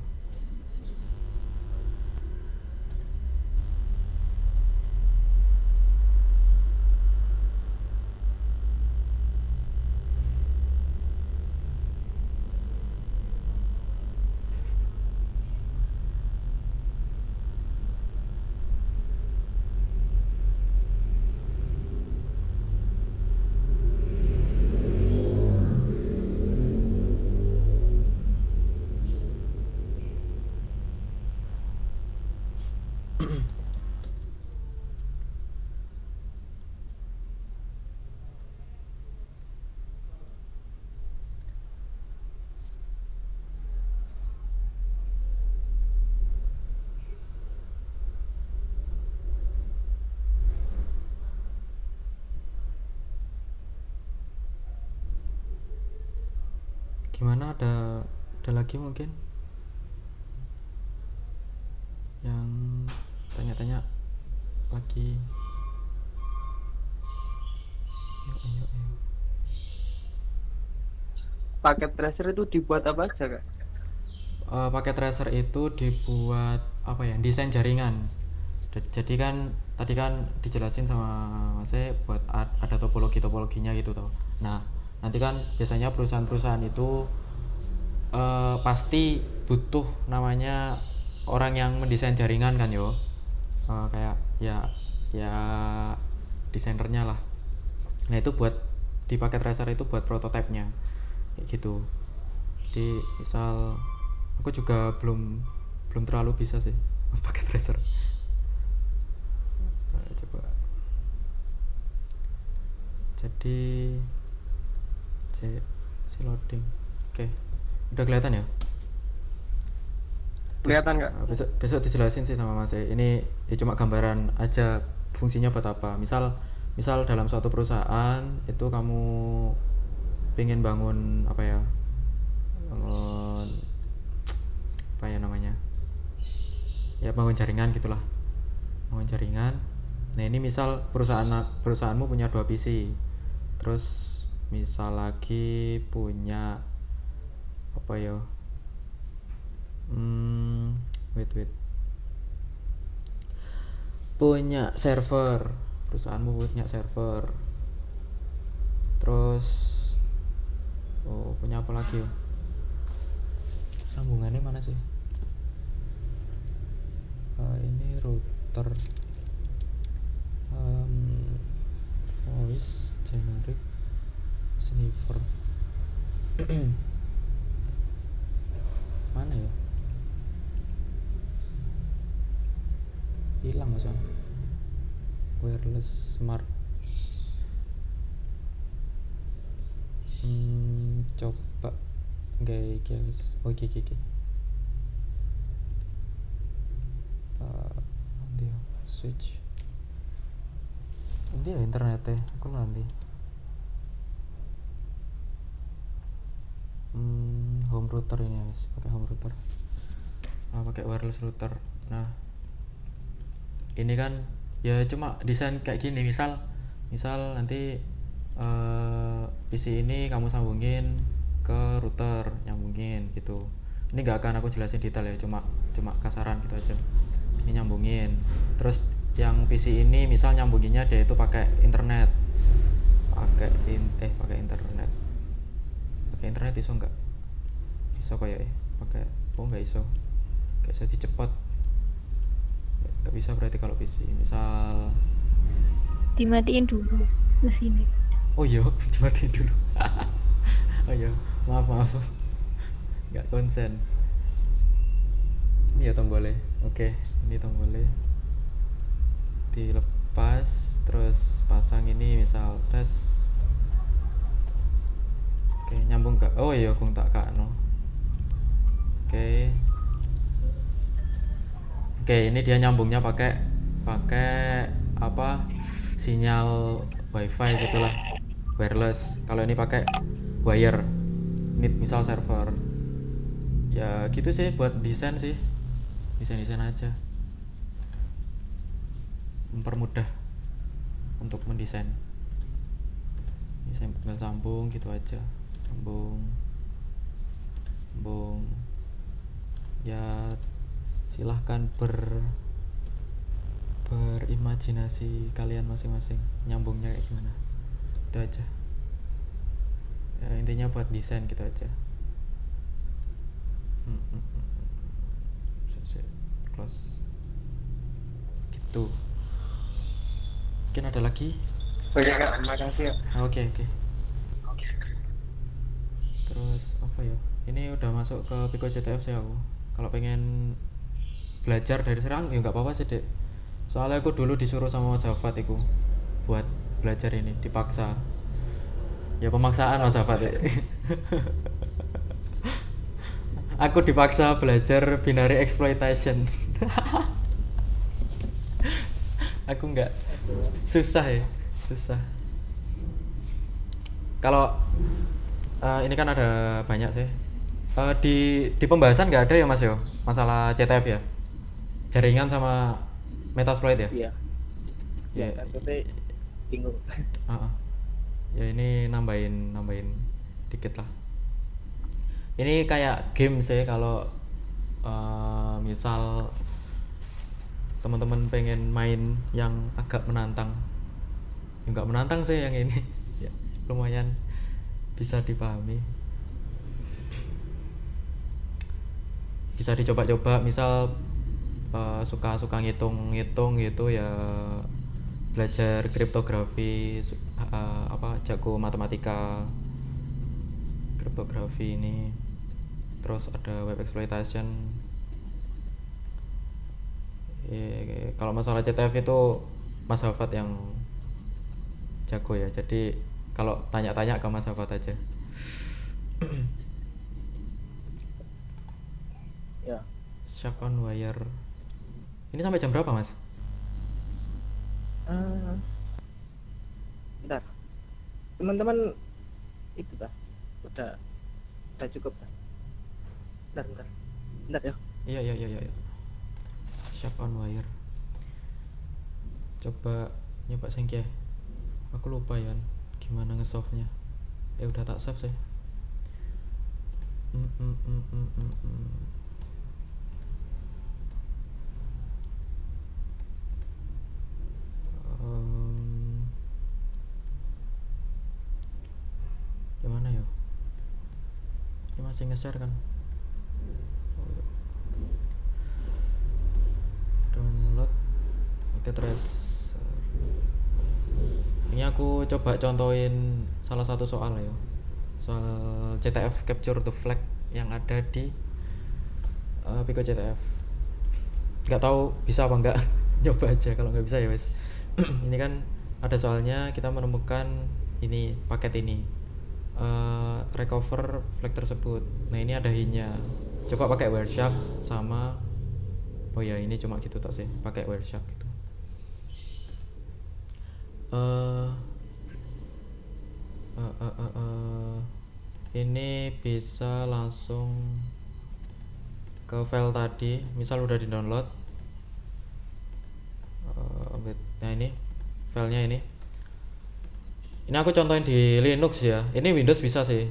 S3: Gimana, ada lagi mungkin yang tanya-tanya lagi? Ayo.
S4: Paket tracer itu dibuat apa aja kak?
S3: Pakai tracer itu dibuat apa ya, desain jaringan. Jadi kan tadi kan dijelasin sama Mas buat ada topologinya gitu toh. Nah, nanti kan biasanya perusahaan-perusahaan itu pasti butuh namanya orang yang mendesain jaringan kan yo. Kayak ya desainernya lah. Nah, itu buat di paket tracer itu buat prototipenya kayak gitu. Jadi misal aku juga belum terlalu bisa sih pakai tracer. Coba. Jadi si loading. Oke. Udah kelihatan ya?
S4: Kelihatan kak?
S3: Besok dijelasin sih sama Mas. Ini ya cuma gambaran aja fungsinya buat apa. Misal dalam suatu perusahaan itu kamu pengen bangun apa ya? Bangun apa ya namanya? Ya bangun jaringan gitulah. Bangun jaringan. Nah, ini misal perusahaanmu punya 2 PC. Terus misal lagi punya apa ya? Wait. Punya server. Perusahaanmu punya server. Terus punya apa lagi ya? Sambungannya mana sih? Ini router voice driver. Mana ya? Hilang masa. Wireless smart. Coba gay guys. Oke. Nanti ya, switch. Nanti ya internetnya. Aku nanti. Home router ini guys. Pakai home router. Pakai wireless router. Nah, ini kan ya cuma desain kayak gini. Misal nanti PC ini kamu sambungin ke router, nyambungin gitu. Ini nggak akan aku jelasin detail ya, cuma kasaran gitu aja. Ini nyambungin. Terus yang PC ini misal nyambunginnya dia itu pakai internet. Pakai internet. Pakai internet iso nggak? Iso kayak pakai nggak iso. Kayak iso dicepot. Nggak bisa berarti kalau PC. Misal
S6: Dimatiin dulu mesinnya.
S3: oh iya, dimatiin dulu. Oh iya, maaf. Nggak konsen. Ini ya tombolnya. Oke, ini tombolnya. Dilepas, terus pasang ini misal tes. Oke, nyambung gak? Oh iya, aku tak kakno. Oke, ini dia nyambungnya pakai apa? Sinyal wifi gitulah, wireless. Kalau ini pakai wire, ini misal server. Ya gitu sih buat desain sih, desain aja, mempermudah untuk mendesain. Desain tinggal sambung gitu aja, sambung. Ya silahkan berimajinasi kalian masing-masing nyambungnya kayak gimana, itu aja ya, intinya buat desain gitu aja. Close gitu. Mungkin ada lagi?
S4: Oh ya Kak, makasih ya.
S3: Oke. Terus apa ya, ini udah masuk ke Pico CTF sih aku. Kalau pengen belajar dari sekarang ya nggak apa-apa sih dek, soalnya aku dulu disuruh sama Mas Hafat itu buat belajar ini, dipaksa ya, pemaksaan Mas Hafat ya. Aku dipaksa belajar binary exploitation. Aku nggak, susah. Kalau ini kan ada banyak sih di pembahasan nggak ada ya Mas yo masalah CTF ya, jaringan sama Metasploit ya.
S2: Iya.
S3: Ya,
S2: Takutnya bingung.
S3: ya ini nambahin dikit lah. Ini kayak game sih kalau misal teman-teman pengen main yang agak menantang. Enggak menantang sih yang ini. Ya, lumayan bisa dipahami. Bisa dicoba-coba, misal suka ngitung gitu ya, belajar kriptografi, jago matematika kriptografi ini. Terus ada web exploitation. Kalau masalah CTF itu Mas Hafat yang jago ya, jadi kalau tanya-tanya ke Mas Hafat aja.
S2: Ya.
S3: Shock on wire. Ini sampai jam berapa Mas?
S2: Bentar. Teman-teman itu dah. Udah cukup dah. Bentar ya.
S3: Iya. Shock on wire. Coba nyoba sengke. Aku lupa ya gimana nge-solve-nya. Udah tak save sih. Gimana ya? Ini masih nge-share kan? Download. Oke, tracer. Ini aku coba contohin salah satu soal ya. soal CTF capture the flag yang ada di Pico CTF. Nggak tahu bisa apa enggak. Nyoba aja, kalau nggak bisa ya wes. Ini kan ada soalnya kita menemukan ini paket ini recover flag tersebut. Nah ini ada hint-nya. Coba pakai Wireshark sama oh ya ini cuma gitu tak sih, pakai Wireshark gitu. Ini bisa langsung ke file tadi, misal udah di download. Nah ini filenya ini aku contohin di Linux ya. Ini Windows bisa sih,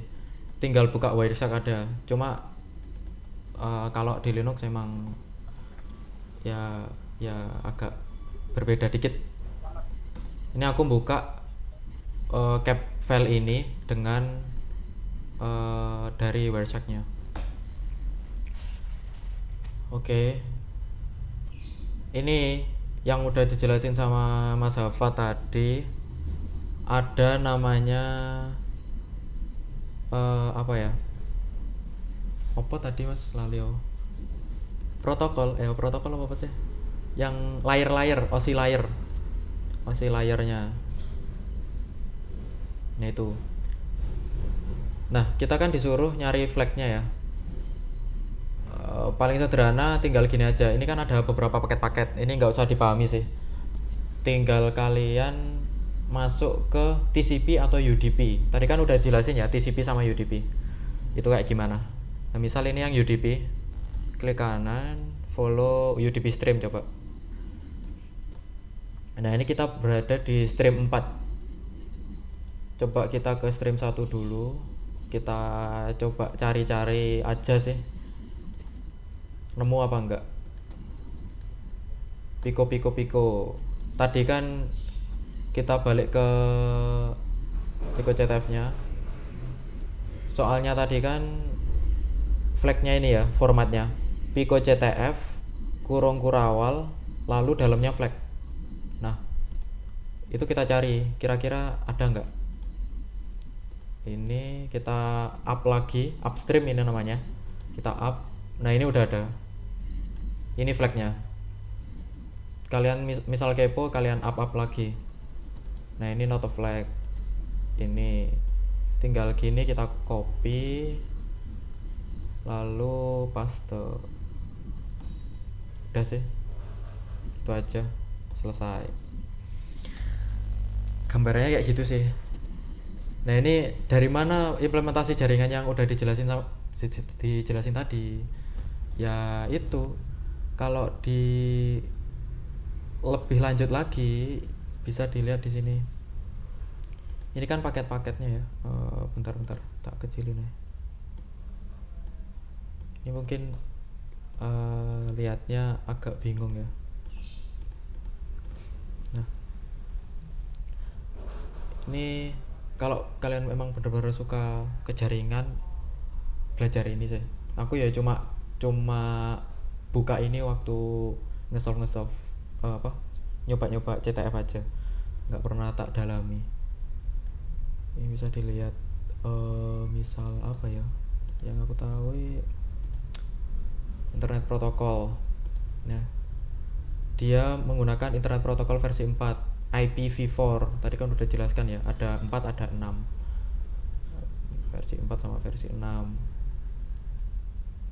S3: tinggal buka Wireshark ada. Cuma kalau di Linux emang ya agak berbeda dikit. Ini aku buka cap file ini dengan dari Wireshark-nya. Oke. Ini yang udah dijelasin sama Mas Hafa tadi, ada namanya apa ya? Apa tadi Mas Lalio? Protokol apa sih? Yang layer oscillernya. Nah itu. Nah kita kan disuruh nyari flagnya ya. Paling sederhana tinggal gini aja. Ini kan ada beberapa paket-paket. Ini nggak usah dipahami sih. Tinggal kalian masuk ke TCP atau UDP. Tadi kan udah jelasin ya TCP sama UDP. Itu kayak gimana. Nah misal ini yang UDP, klik kanan, follow UDP stream coba. Nah ini kita berada di stream 4. Coba kita ke stream 1 dulu. Kita coba cari-cari aja sih, nemu apa enggak. Pico. Tadi kan kita balik ke Pico CTF nya. Soalnya tadi kan flagnya ini ya, formatnya Pico CTF kurung kurawal lalu dalamnya flag. Nah itu kita cari kira-kira ada enggak. Ini kita up lagi, upstream ini namanya, kita up. Nah ini udah ada, ini flagnya. Kalian misal kepo, kalian up lagi. Nah ini not a flag. Ini tinggal gini, kita copy lalu paste. Udah sih, itu aja, selesai. Gambarnya kayak gitu sih. Nah ini dari mana implementasi jaringan yang udah dijelasin tadi? Ya itu, kalau di lebih lanjut lagi bisa dilihat di sini. Ini kan paket-paketnya ya. Bentar, tak kecilin ya. Ini mungkin lihatnya agak bingung ya. Nah, ini kalau kalian memang benar-benar suka ke jaringan, belajar ini sih. Aku ya cuma buka ini waktu nge-solve nyoba CTF aja, nggak pernah tak dalami. Ini bisa dilihat misal apa ya yang aku tahu, internet protokol. Nah dia menggunakan internet protokol versi 4, IPv4. Tadi kan udah jelaskan ya, ada 4 ada 6, versi 4 sama versi 6.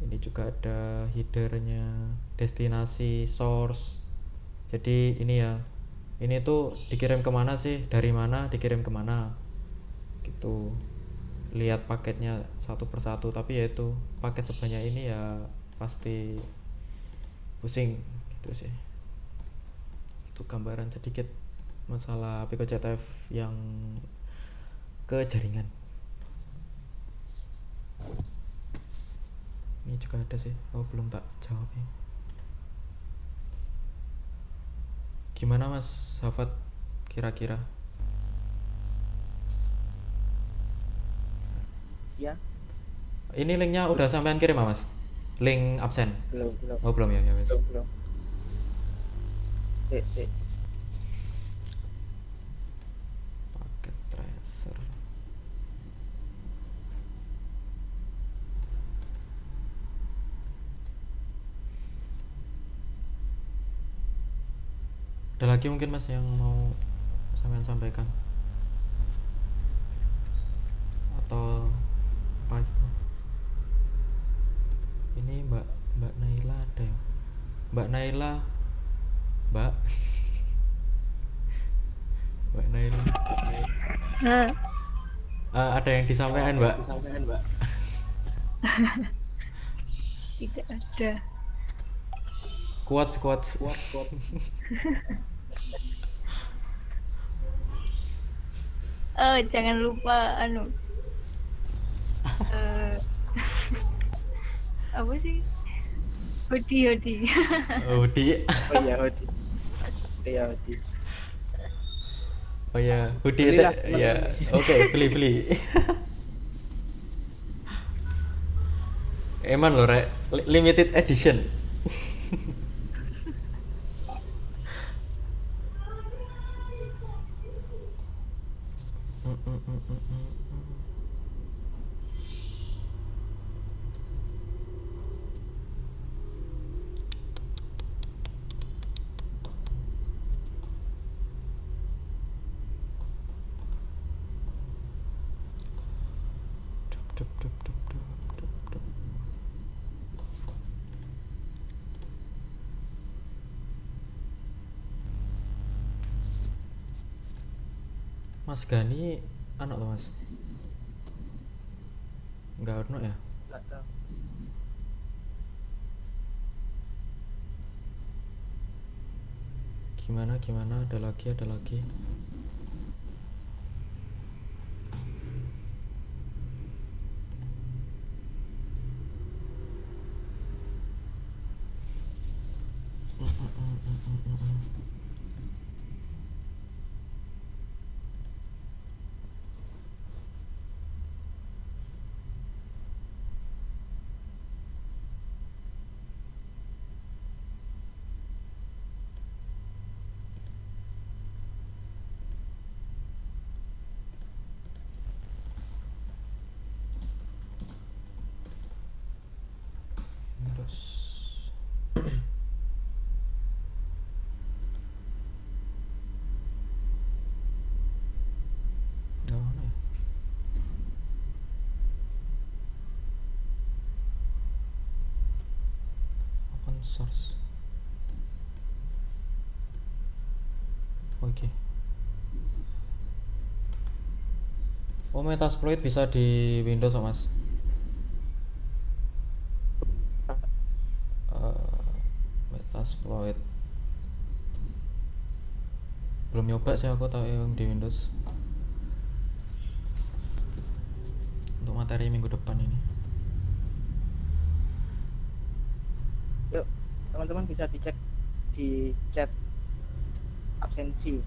S3: Ini juga ada headernya, destinasi, source. Jadi ini ya, ini tuh dikirim kemana sih, dari mana dikirim kemana gitu. Lihat paketnya satu persatu, tapi ya itu paket sebanyak ini ya pasti pusing gitu sih. Itu gambaran sedikit masalah Pico CTF yang ke jaringan. Ini juga ada sih, belum tak jawab ya. Gimana Mas Hafat kira-kira?
S2: Ya.
S3: Ini linknya udah sampean kirim Mas? Link absen?
S2: Belum.
S3: Oh belum ya, ya wes.
S2: Belum.
S3: Paket tracer. Ada lagi mungkin Mas yang mau sampean sampaikan atau apa gitu? Ini Mbak Naila ada ya? Mbak Naila, Mbak Mbak Naila.
S6: Nah,
S3: Ada yang disampaikan Mbak?
S6: tidak ada.
S3: Quotes.
S6: Jangan lupa eh, apa sih? Hodi.
S3: Oh di,
S2: Oh iya, Hodi. Iya, Hodi.
S3: oh ya, hoodie itu,
S2: Belilah,
S3: ya, oke, beli. Emang loh, Rek, limited edition. Mas Gani anak tuh Mas? Enggak ono ya?
S2: Nggak tahu.
S3: Gimana? Ada lagi. Terus nggak ono ya? Open source. Oke. Oh, Metasploit bisa di Windows, oh, Mas? Metasploit belum nyoba sih, aku tahu yang di Windows. Untuk materi minggu depan ini.
S2: Yuk, teman-teman bisa dicek di chat absensi.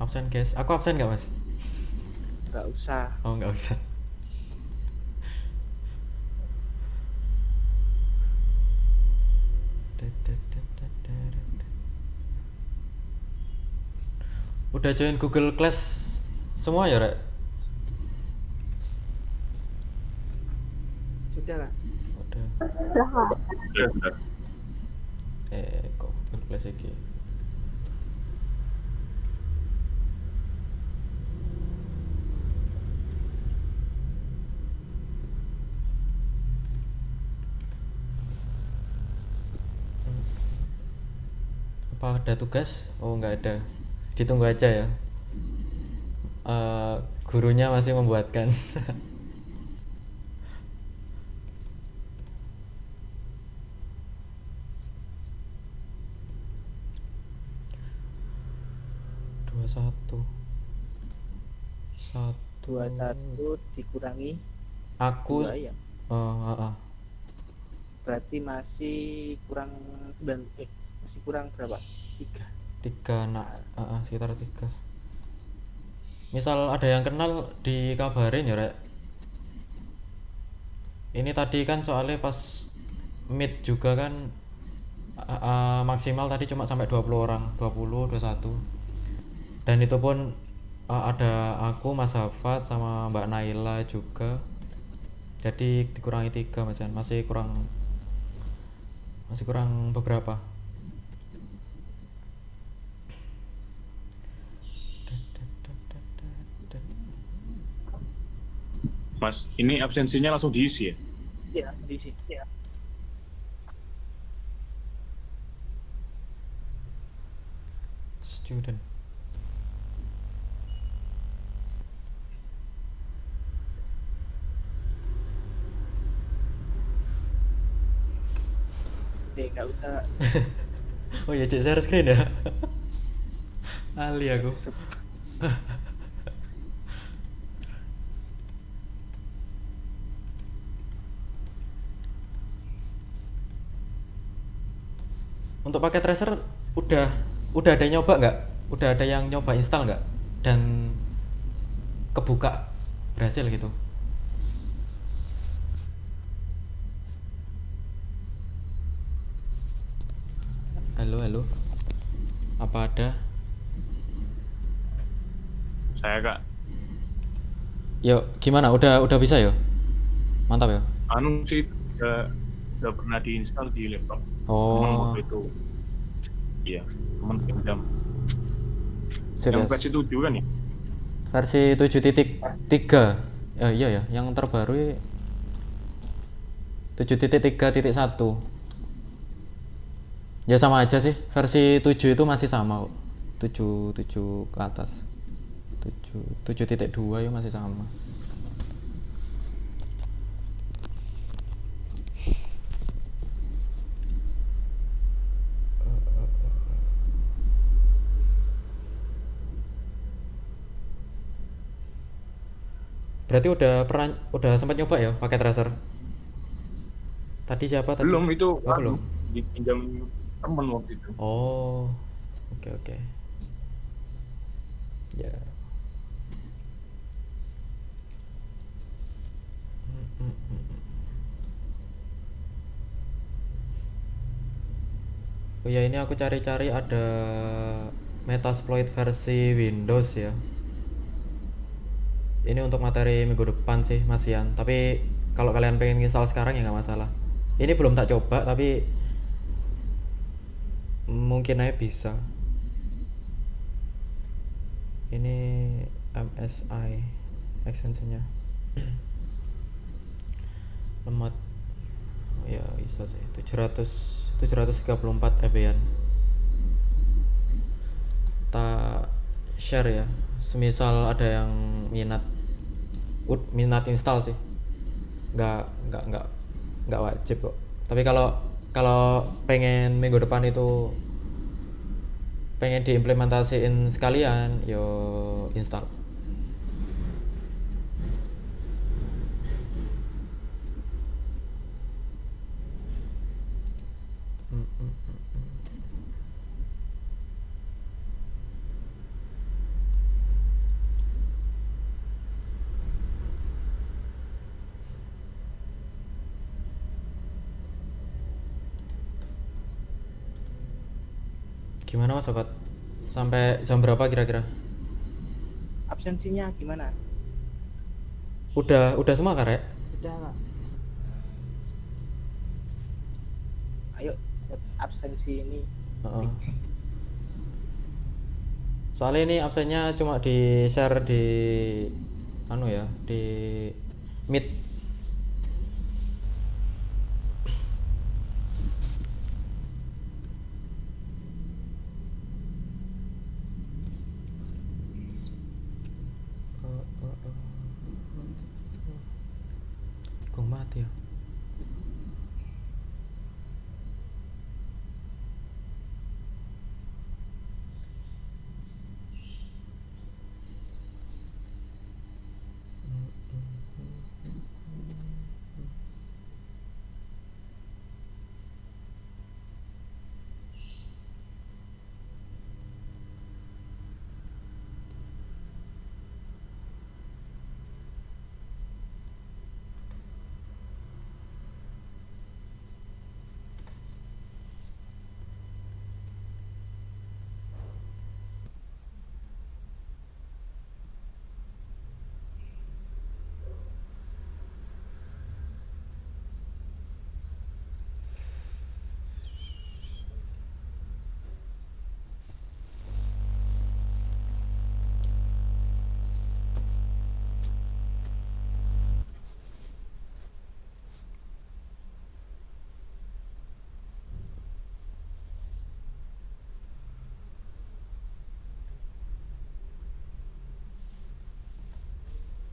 S3: Absen guys, aku absen nggak Mas?
S2: Nggak usah.
S3: Oh, nggak usah. Udah join Google Class semua ya, Rek?
S2: Sudah lah.
S3: Udah.
S5: Ya, sudah.
S3: Kok Google Class iki? Apa ada tugas? Oh, nggak ada. Ditunggu aja ya. Gurunya masih membuatkan. Dua satu
S2: 21 dikurangi
S3: aku
S2: 2 ya. Berarti masih kurang 9, masih kurang berapa? 3.
S3: 3 sekitar 3. Misal ada yang kenal dikabarin ya, Rek. Ini tadi kan soalnya pas meet juga kan maksimal tadi cuma sampai 20 orang, 20, 21. Dan itu pun ada aku, Mas Hafat sama Mbak Naila juga. Jadi dikurangi 3 Mas Jan. Masih kurang Masih kurang beberapa.
S7: Mas, ini absensinya langsung diisi ya?
S2: Iya, diisi. Iya.
S3: Student.
S2: Nggak usah.
S3: Oh iya, cek share screen ya. Ali aku. Untuk pakai tracer udah ada yang nyoba nggak? Udah ada yang nyoba install nggak? Dan kebuka berhasil gitu. Halo. Apa ada?
S7: Saya Kak,
S3: Yuk, gimana? Udah bisa ya? Mantap ya?
S7: anu sih udah pernah diinstal di laptop. Temen
S3: Oh,
S7: waktu itu. Iya, temen pinjam.
S3: sip
S7: Yang
S3: ya.
S7: versi 7 kan ya?
S3: Versi 7.3. Iya ya, yang terbaru 7.3.1. Ya sama aja sih. Versi 7 itu masih sama kok. 7 ke atas. 7.2 ya masih sama. Berarti udah sempat nyoba ya pakai tracer? Tadi siapa tadi?
S7: Belum, itu
S3: Oh, belum.
S7: dipinjam temen waktu itu.
S3: Oh, oke. Ya. Oh ya, ini aku cari-cari ada Metasploit versi Windows ya. Ini untuk materi minggu depan sih Mas Ian. Tapi kalau kalian pengen install sekarang ya nggak masalah. Ini belum tak coba tapi mungkin aja bisa. Ini MSI extensionnya. Lemot. Oh ya bisa sih. 734 MB-an. Tak share ya. Semisal ada yang minat install sih. Nggak wajib kok. Tapi kalau pengen minggu depan itu pengen diimplementasiin sekalian, yo install. Gimana Mas Sobat? Sampai jam berapa kira-kira?
S2: Absensinya gimana?
S3: Udah semua Kak, Rek?
S2: Udah, Kak. Ayo, absensi ini.
S3: Heeh. Soalnya ini absennya cuma di share di di Meet. Kok mati ya?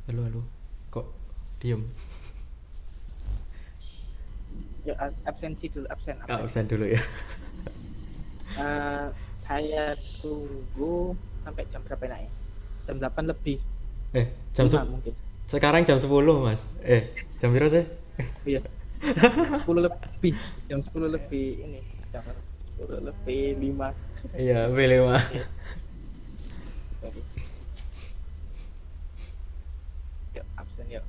S3: Halo. Kok diem?
S2: Ya, absensi dulu, absen.
S3: Absen dulu ya.
S2: Saya tunggu sampai jam berapa enaknya? Jam 8 lebih.
S3: Jam
S2: 5 mungkin.
S3: sekarang jam 10 Mas. Jam berapa sih?
S2: Iya. 10 lebih. Jam 10 lebih ini. Jam 10 lebih 5.
S3: Iya, pilih Mas.
S2: Sorry. Yuk, absen yuk.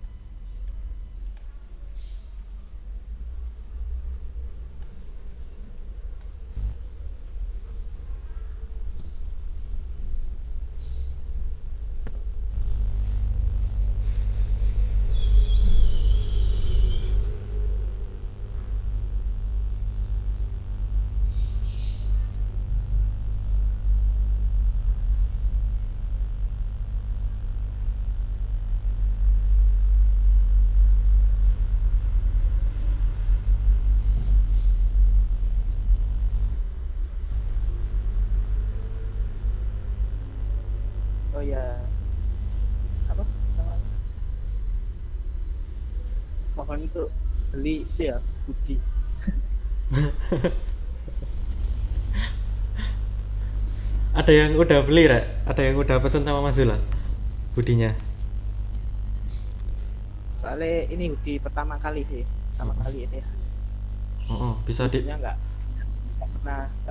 S2: Oh ya, apa namanya? Mohon itu beli itu ya, Budi.
S3: Ada yang udah beli, Rek? Ada yang udah pesen sama Mas Zula? Budinya.
S2: Soalnya ini Budi pertama kali sih, pertama kali ini.
S3: Bisa di
S2: Budinya nggak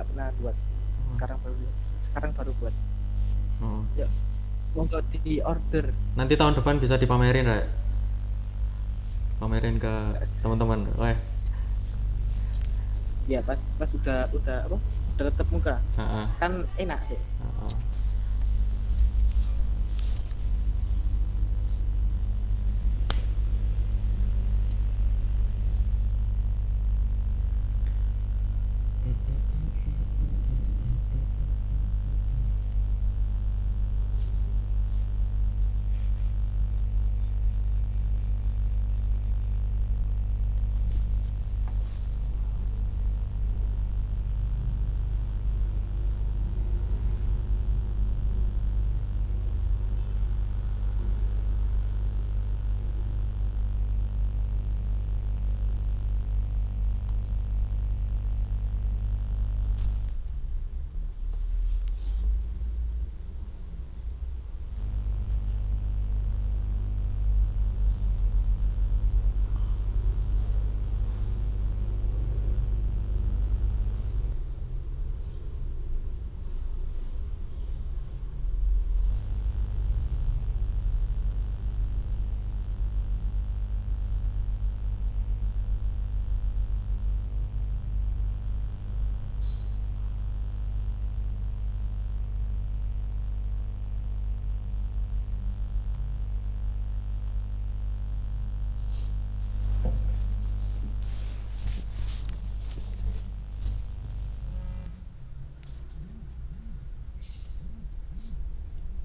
S2: pernah buat. Sekarang baru buat. Ya, untuk di order.
S3: nanti tahun depan bisa dipamerin, Rek. Pamerin ke teman-teman. Oke.
S2: Ya pas udah apa? Udah tetap muka.
S3: Heeh.
S2: Kan enak sih.
S3: Heeh.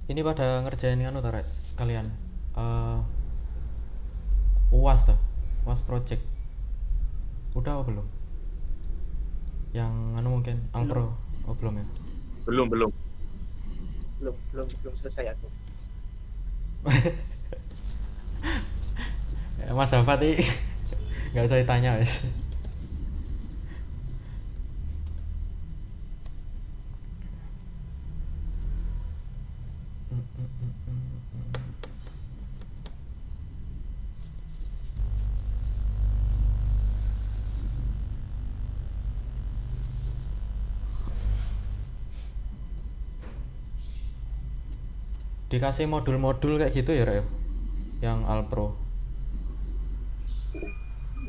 S3: Ini pada ngerjain anu ta, Rek? Kalian. UAS tuh. UAS project. Udah apa belum? Yang anu mungkin Alpro. Oh, belum ya.
S7: Belum.
S2: Belum selesai aku.
S3: Mas Hafat ini nggak usah ditanya, guys. Dikasih modul-modul kayak gitu ya, Rek? Yang Alpro.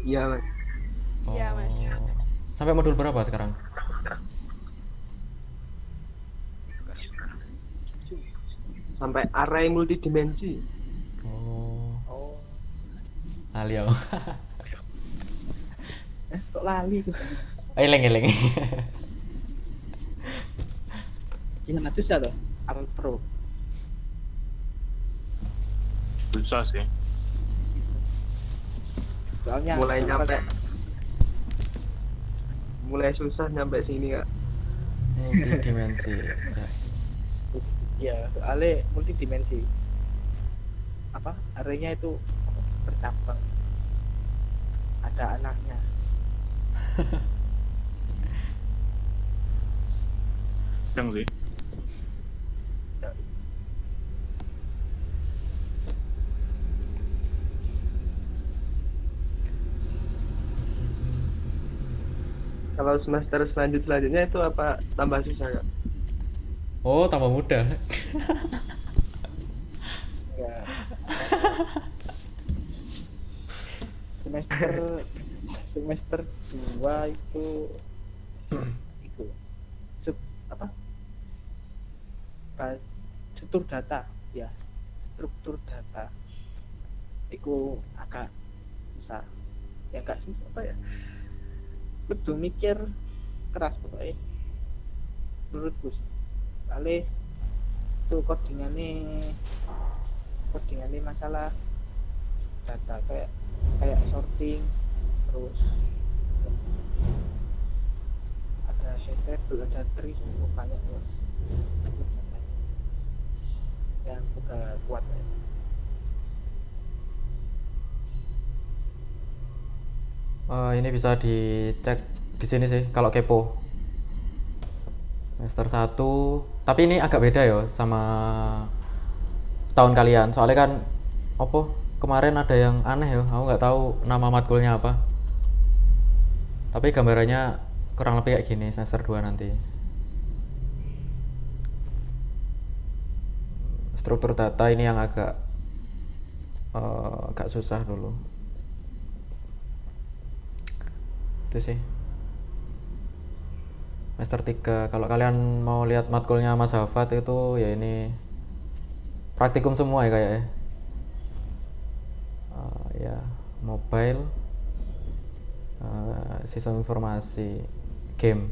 S4: Iya, Mas.
S6: Iya, Mas.
S3: Sampai modul berapa sekarang?
S4: Sampai array multidimensi.
S2: Oh,
S3: Alio.
S2: kok lali tuh.
S3: Eleng.
S2: Gimana susah tuh? Pro.
S7: Susah sih.
S2: Soalnya
S4: mulai susah nyampe sini, Kak.
S3: Multidimensi.
S2: ya soalnya multidimensi. apa arenya itu bercabang, ada anaknya.
S7: Kenceng sih.
S4: Kalau semester selanjutnya itu apa tambah susah kak?
S3: Oh, tambah mudah.
S2: Ya, semester semester 2 itu sub apa pas struktur data ya, struktur data itu agak susah ya, agak susah apa ya, kudu mikir keras pokoknya menurutku. Kali itu codingannya masalah data kayak sorting, terus ada hash table, ada tree, banyak loh yang udah kuat ya.
S3: Ini bisa dicek di sini sih kalau kepo. Semester 1, tapi ini agak beda ya sama tahun kalian. Soalnya kan opo kemarin ada yang aneh ya, aku nggak tahu nama matkulnya apa. Tapi gambarannya kurang lebih kayak gini semester 2 nanti. Struktur data ini yang agak susah dulu. Itu sih. Semester 3. Kalau kalian mau lihat matkulnya Mas Hafat itu ya ini praktikum semua ya kayaknya. Ya, mobile, sistem informasi, game.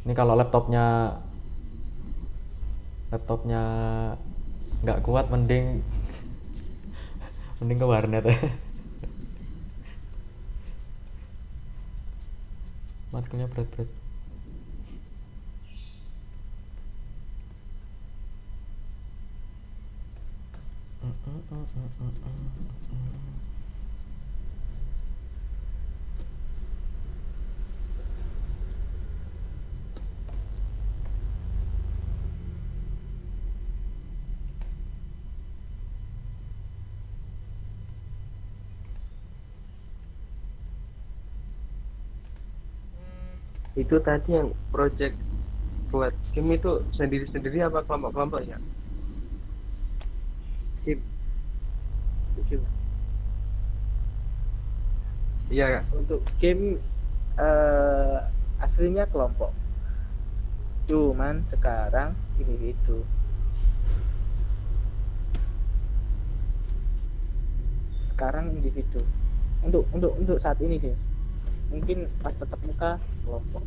S3: Ini kalau laptopnya nggak kuat mending ke warnet ya. Matkulnya berat-berat.
S4: Itu tadi yang project buat game itu sendiri-sendiri apa kelompok-kelompok ya?
S2: Game itu
S4: Iya kak.
S2: untuk game aslinya kelompok, cuman sekarang individu. Untuk saat ini sih, mungkin pas tetap muka kelompok.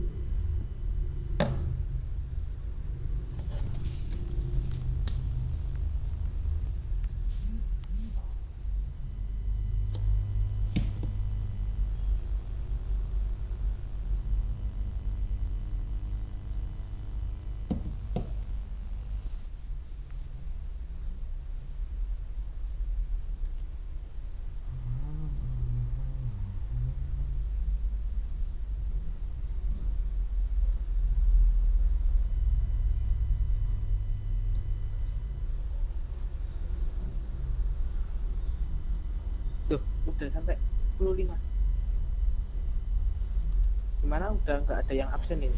S2: Tuh, udah sampai 10.05. Gimana udah nggak ada yang absen ini?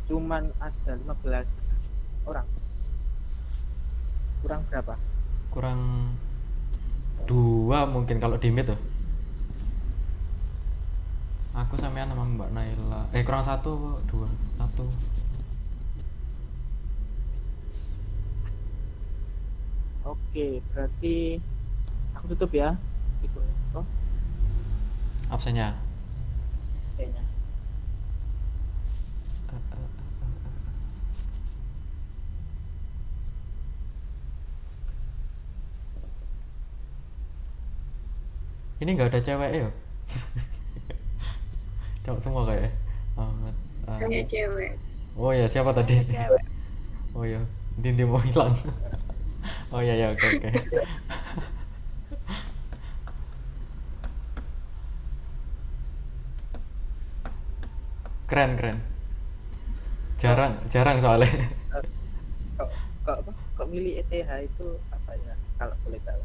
S2: Cuman ada 15 orang. Kurang berapa?
S3: Kurang 2 mungkin kalau di meet tuh. Aku sampean sama Mbak Naila. Kurang 1, 2, 1.
S2: Oke, berarti aku tutup ya. Itu. Oh,
S3: Absennya.
S2: kayaknya.
S3: Ini nggak ada cewek ya? Cowok semua kayak Ahmad.
S5: Saya cewek.
S3: Oh ya, siapa tadi?
S6: Saya cewek.
S3: Oh ya. Inti mau hilang. Oh iya ya, oke oke. Keren keren. Jarang soalnya.
S2: Eh, kok milih ETH itu apa ya kalau boleh tahu?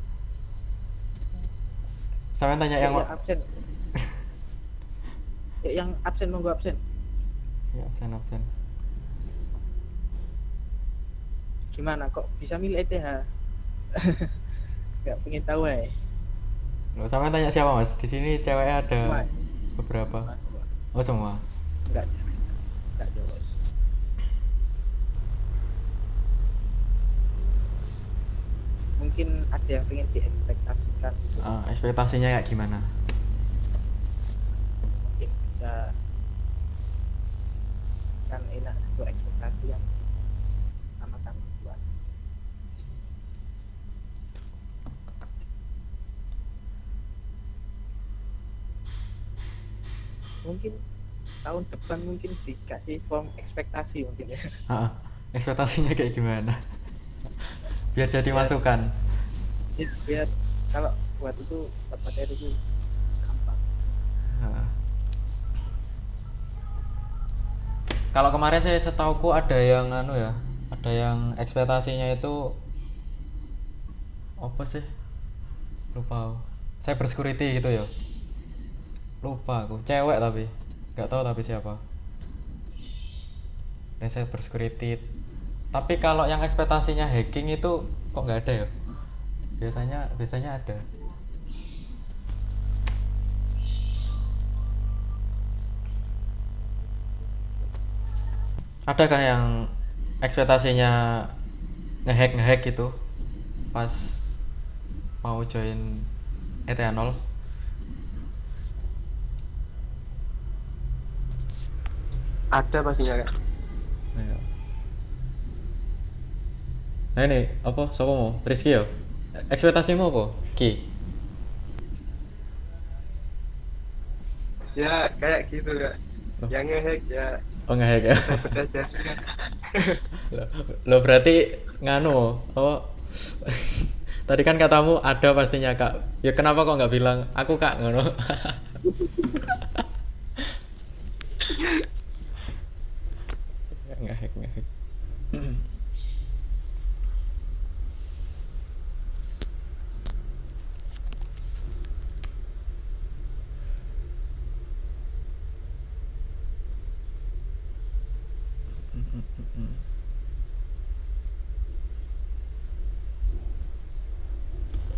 S3: Sampai tanya
S2: Ya,
S3: yang
S2: yang absen. Ya, yang absen monggo absen.
S3: ya absen.
S2: Gimana kok bisa milih ETH? Nggak pengen tahu ya.
S3: Loh, sampai tanya siapa Mas? Di sini ceweknya ada
S2: Semua.
S3: beberapa.
S2: Semua.
S3: Oh semua.
S2: Enggak jelas. Mungkin ada yang pengen diekspektasikan gitu.
S3: Ekspektasinya kayak gimana?
S2: Mungkin bisa kan enak sesuai ekspektasi yang sama-sama puas. Mungkin tahun depan mungkin dikasih form ekspektasi mungkin ya.
S3: Ekspektasinya kayak gimana? Biar jadi
S2: Ya.
S3: masukan.
S2: Ya, biar kalau buat itu buat materi itu gampang.
S3: Ah. Kalau kemarin saya setauku ada yang ada yang ekspektasinya itu apa sih? Lupa. Cyber security gitu ya. Lupa aku. Cewek tapi nggak tahu tapi siapa. Yang cyber security. Tapi kalau yang ekspektasinya hacking itu kok nggak ada ya? Biasanya ada. Adakah yang ekspektasinya ngehack gitu pas mau join ETH0?
S4: Ada pastinya Kak.
S3: Ayo. Nah ini apa? Siapa mau? Rizky ya? Ekspektasimu apa? Ki?
S4: Ya kayak gitu Kak.
S3: Oh.
S4: Yang ngehack ya
S3: Oh ngehack ya?
S4: dapat aja.
S3: Lo berarti nganu oh tadi kan katamu ada pastinya kak, ya kenapa kok nggak bilang aku kak ngono? Ngehack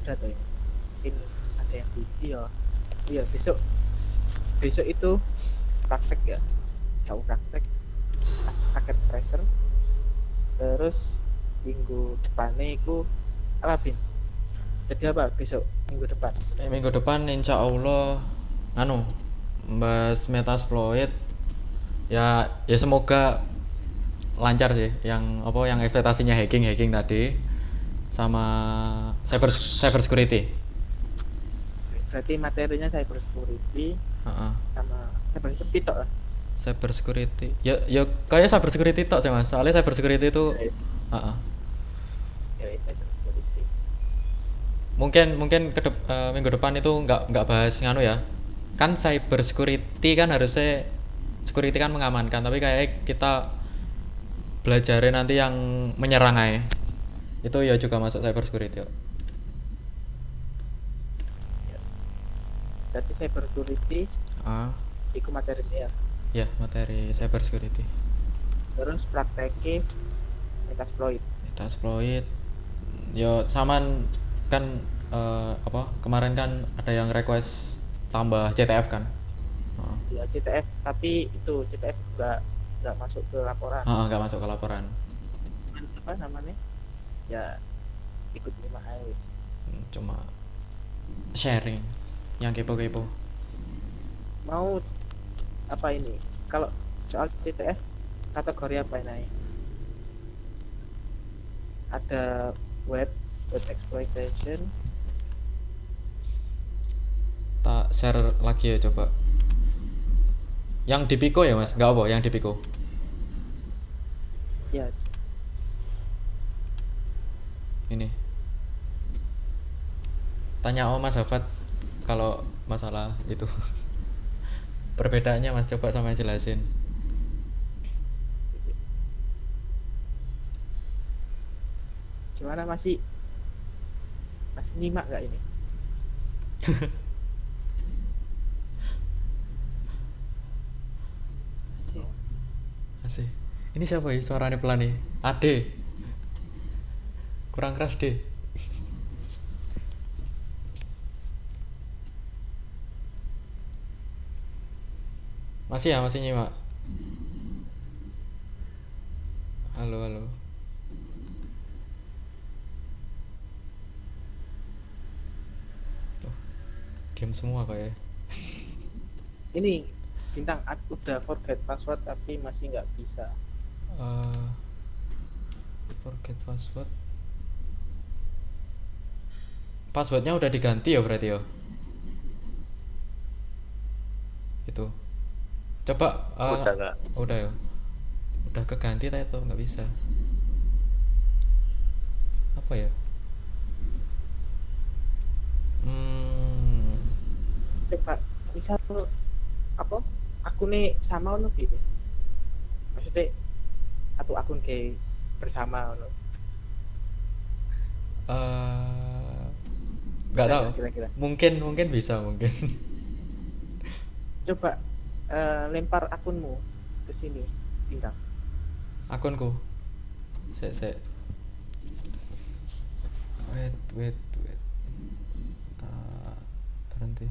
S2: Udah tuh ya. Mungkin ada yang video. Iya besok itu praktek ya, jauh praktek paket tracer. Terus minggu depannya itu apa Bin? Jadi apa besok minggu depan?
S3: Minggu depan insya Allah nganu bahas Metasploit ya semoga lancar sih yang ekspektasinya hacking tadi sama cyber security.
S2: Berarti materinya cyber security sama cyber security tok lah.
S3: Cyber security ya kayak cyber security tok sih mas, soalnya cyber security itu
S2: Ya cyber security.
S3: mungkin minggu depan itu nggak bahas nganu ya, kan cyber security kan harusnya security kan mengamankan, tapi kayak kita belajarin nanti yang menyerang aja itu ya juga masuk cyber security ya.
S2: Berarti cyber security itu materinya.
S3: Ya materi cyber security.
S2: Terus prakteknya Metasploit.
S3: Ya saman kan kemarin kan ada yang request tambah CTF kan.
S2: Ya CTF, tapi itu CTF nggak masuk ke laporan.
S3: Nggak masuk ke laporan.
S2: Apa namanya? Ya ikut 5 AIS.
S3: Cuma sharing yang kepo-kepo.
S2: Mau apa ini? Kalau soal CTF kategori apa ini? Ada web exploitation.
S3: Tak share lagi ya coba. Yang di Pico ya mas? Nggak apa yang di Pico?
S2: Ya
S3: ini. Tanya Mas Hafat kalau masalah itu. Perbedaannya Mas coba sama jelasin.
S2: Gimana, masih nyimak nggak ini? Masih.
S3: Asih. Ini siapa ya suaranya pelan nih? Ade. Kurang keras deh. Masih ya, masih nyimak. Halo, halo. Oh, diam semua kayak.
S2: Ini bintang udah forget password tapi masih nggak bisa.
S3: Forget password. Passwordnya udah diganti ya berarti ya? Itu. Coba.
S4: Udah Kak.
S3: Udah ya. Udah keganti tapi itu nggak bisa. Apa ya?
S2: Coba misal apa akunnya sama ono gitu, maksudnya satu akun kayak bersama ono.
S3: Nggak
S2: Bisa
S3: tahu.
S2: nggak kira-kira?
S3: Mungkin bisa mungkin.
S2: Coba lempar akunmu ke sini bintang.
S3: Akunku. Sek. Wait. Berhenti.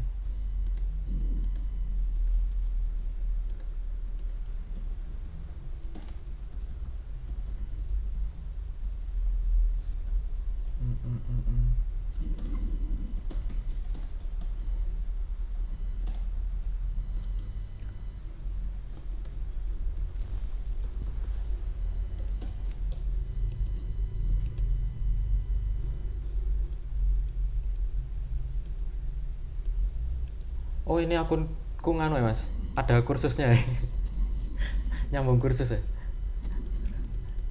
S3: Oh, ini akunku nganu ya Mas, ada kursusnya ya. Nyambung kursus ya.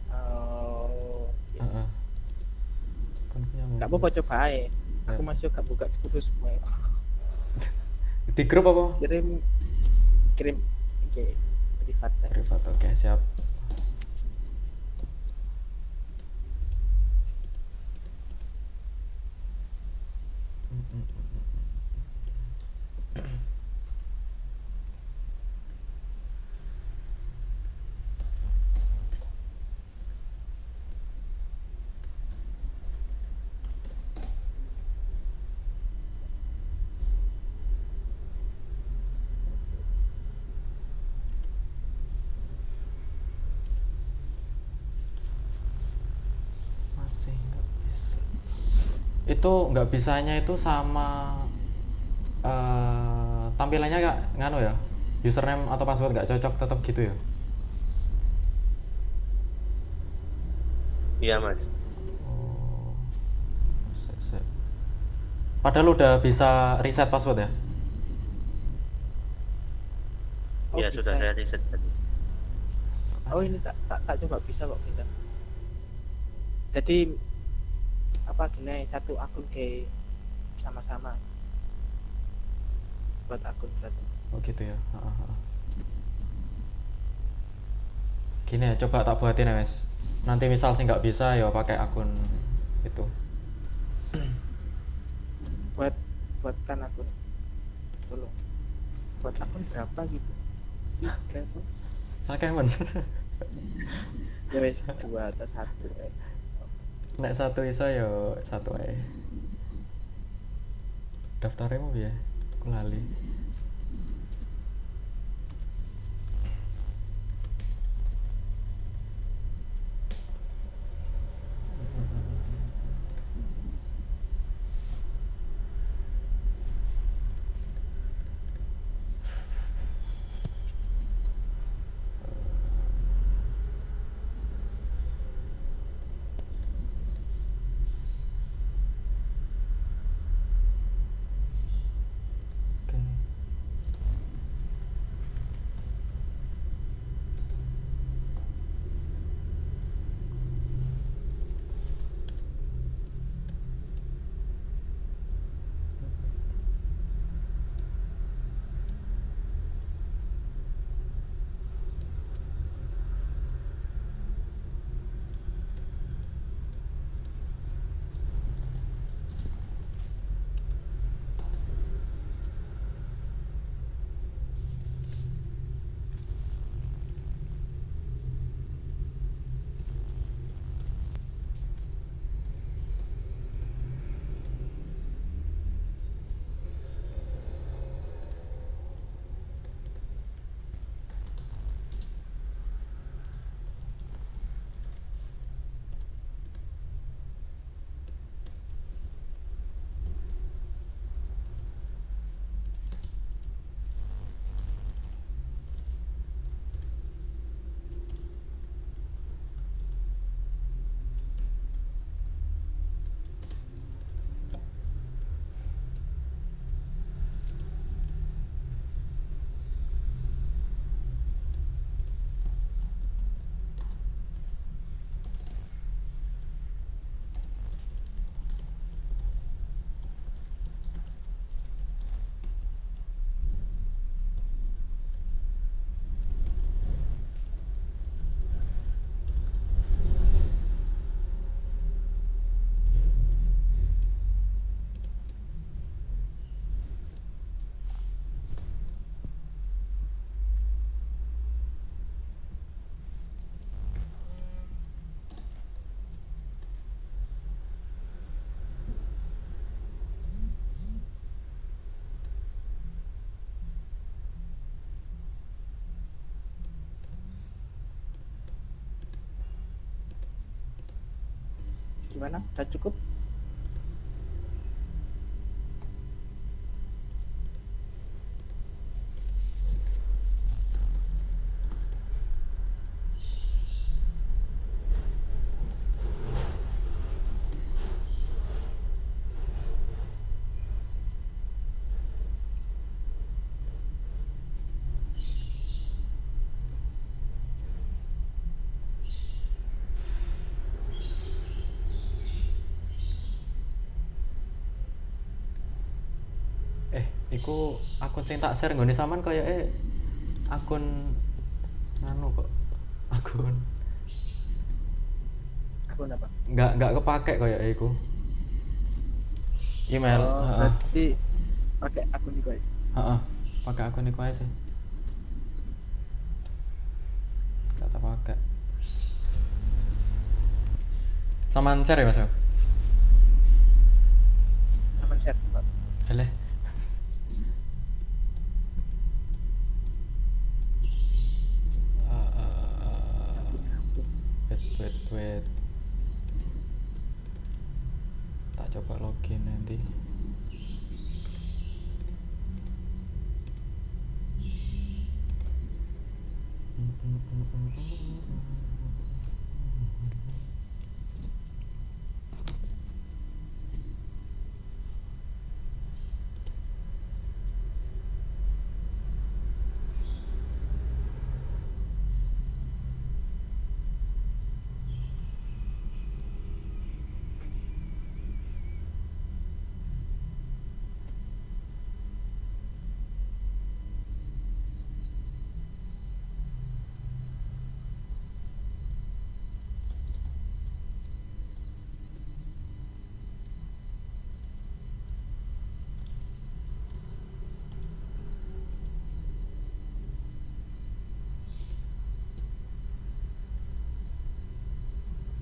S2: Oh,
S3: Heeh. Akunku nyambung.
S2: nggak apa-apa, coba aja. Aku
S3: Ya.
S2: masih gak buka kursus semua.
S3: Di grup apa?
S2: Kirim oke, privat ya.
S3: Privat. Oke, siap. Masih nggak bisa. Itu nggak bisanya itu sama tampilannya nggak nganu ya, username atau password nggak cocok tetap gitu ya?
S4: Iya Mas.
S3: Oh, sek. Padahal udah bisa reset password ya?
S2: Oh,
S4: Ya sudah
S2: bisa.
S4: saya riset tadi.
S2: Oh, ini tak coba bisa kok bintang. Jadi apa gini, satu akun kayak sama-sama buat akun berarti.
S3: Oh gitu ya. Gini ya, coba tak buatin ya Mas. Nanti misal sih nggak bisa ya pakai akun itu.
S2: Buatkan akun, tolong buat akun berapa gitu, 3 tuh
S3: Oke men.
S2: ya wes, 2 atau 1 ya.
S3: Nek satu iso ya satu ae. Daftarnya mau ya? Aku lali. Oke.
S2: Gimana? Udah cukup?
S3: Iku akun sing tak share nggone sampean koyoke akun nganu kok. Akun
S2: Akun apa?
S3: nggak kepake koyoke iku. Email,
S2: Oh,
S3: heeh.
S2: berarti pakai akun itu aja.
S3: Heeh. Pakai akun iku ae sih. Gak tak pakai. Saman share ya Mas?
S2: Aman share, Pak.
S3: Eleh. Wait. Tak coba login nanti.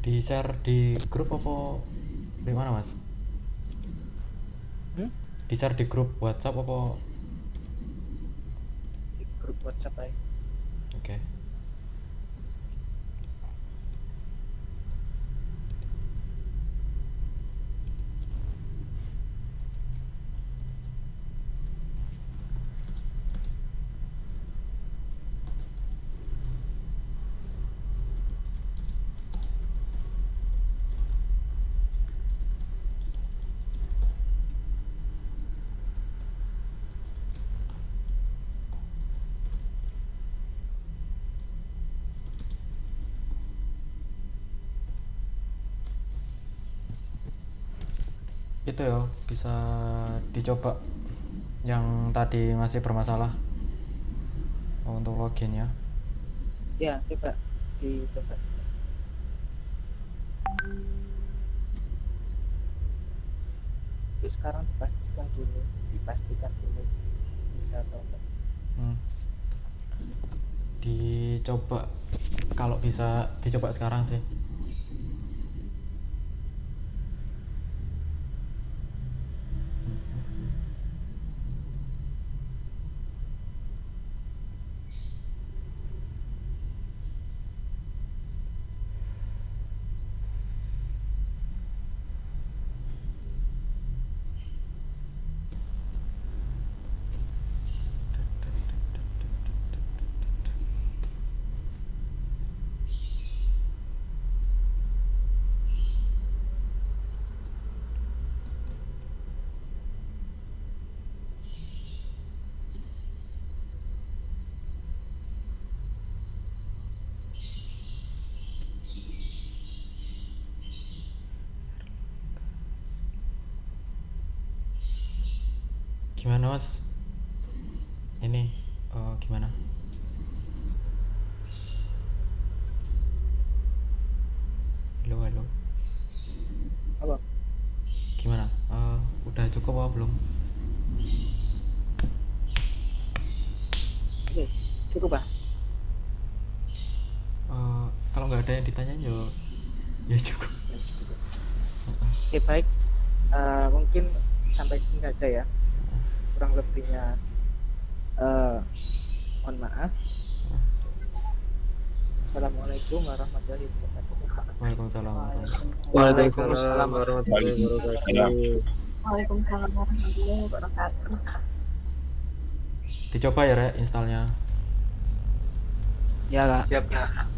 S3: Di share di grup apa di mana Mas? Di share di grup WhatsApp apa?
S2: Di grup WhatsApp aja.
S3: Oke. Itu ya bisa dicoba yang tadi masih bermasalah untuk login ya.
S2: Ya, coba dicoba. Terus sekarang dipastikan dulu bisa atau enggak.
S3: Dicoba kalau bisa dicoba sekarang sih. Gimana Mas? Ini gimana? Halo.
S2: Apa?
S3: Gimana? Udah cukup apa belum?
S2: Oke, cukup Pak.
S3: Kalau nggak ada yang ditanyain ya cukup.
S2: Oke, baik. Mungkin sampai sini aja ya. Kurang lebihnya mohon maaf. Assalamualaikum warahmatullahi wabarakatuh.
S3: Waalaikumsalam warahmatullahi
S4: Waalaikumsalam warahmatullahi wabarakatuh.
S5: Waalaikumsalam warahmatullahi wabarakatuh.
S3: Dicoba ya Rek installnya.
S2: Ya, Kak.
S4: Siap, Kak.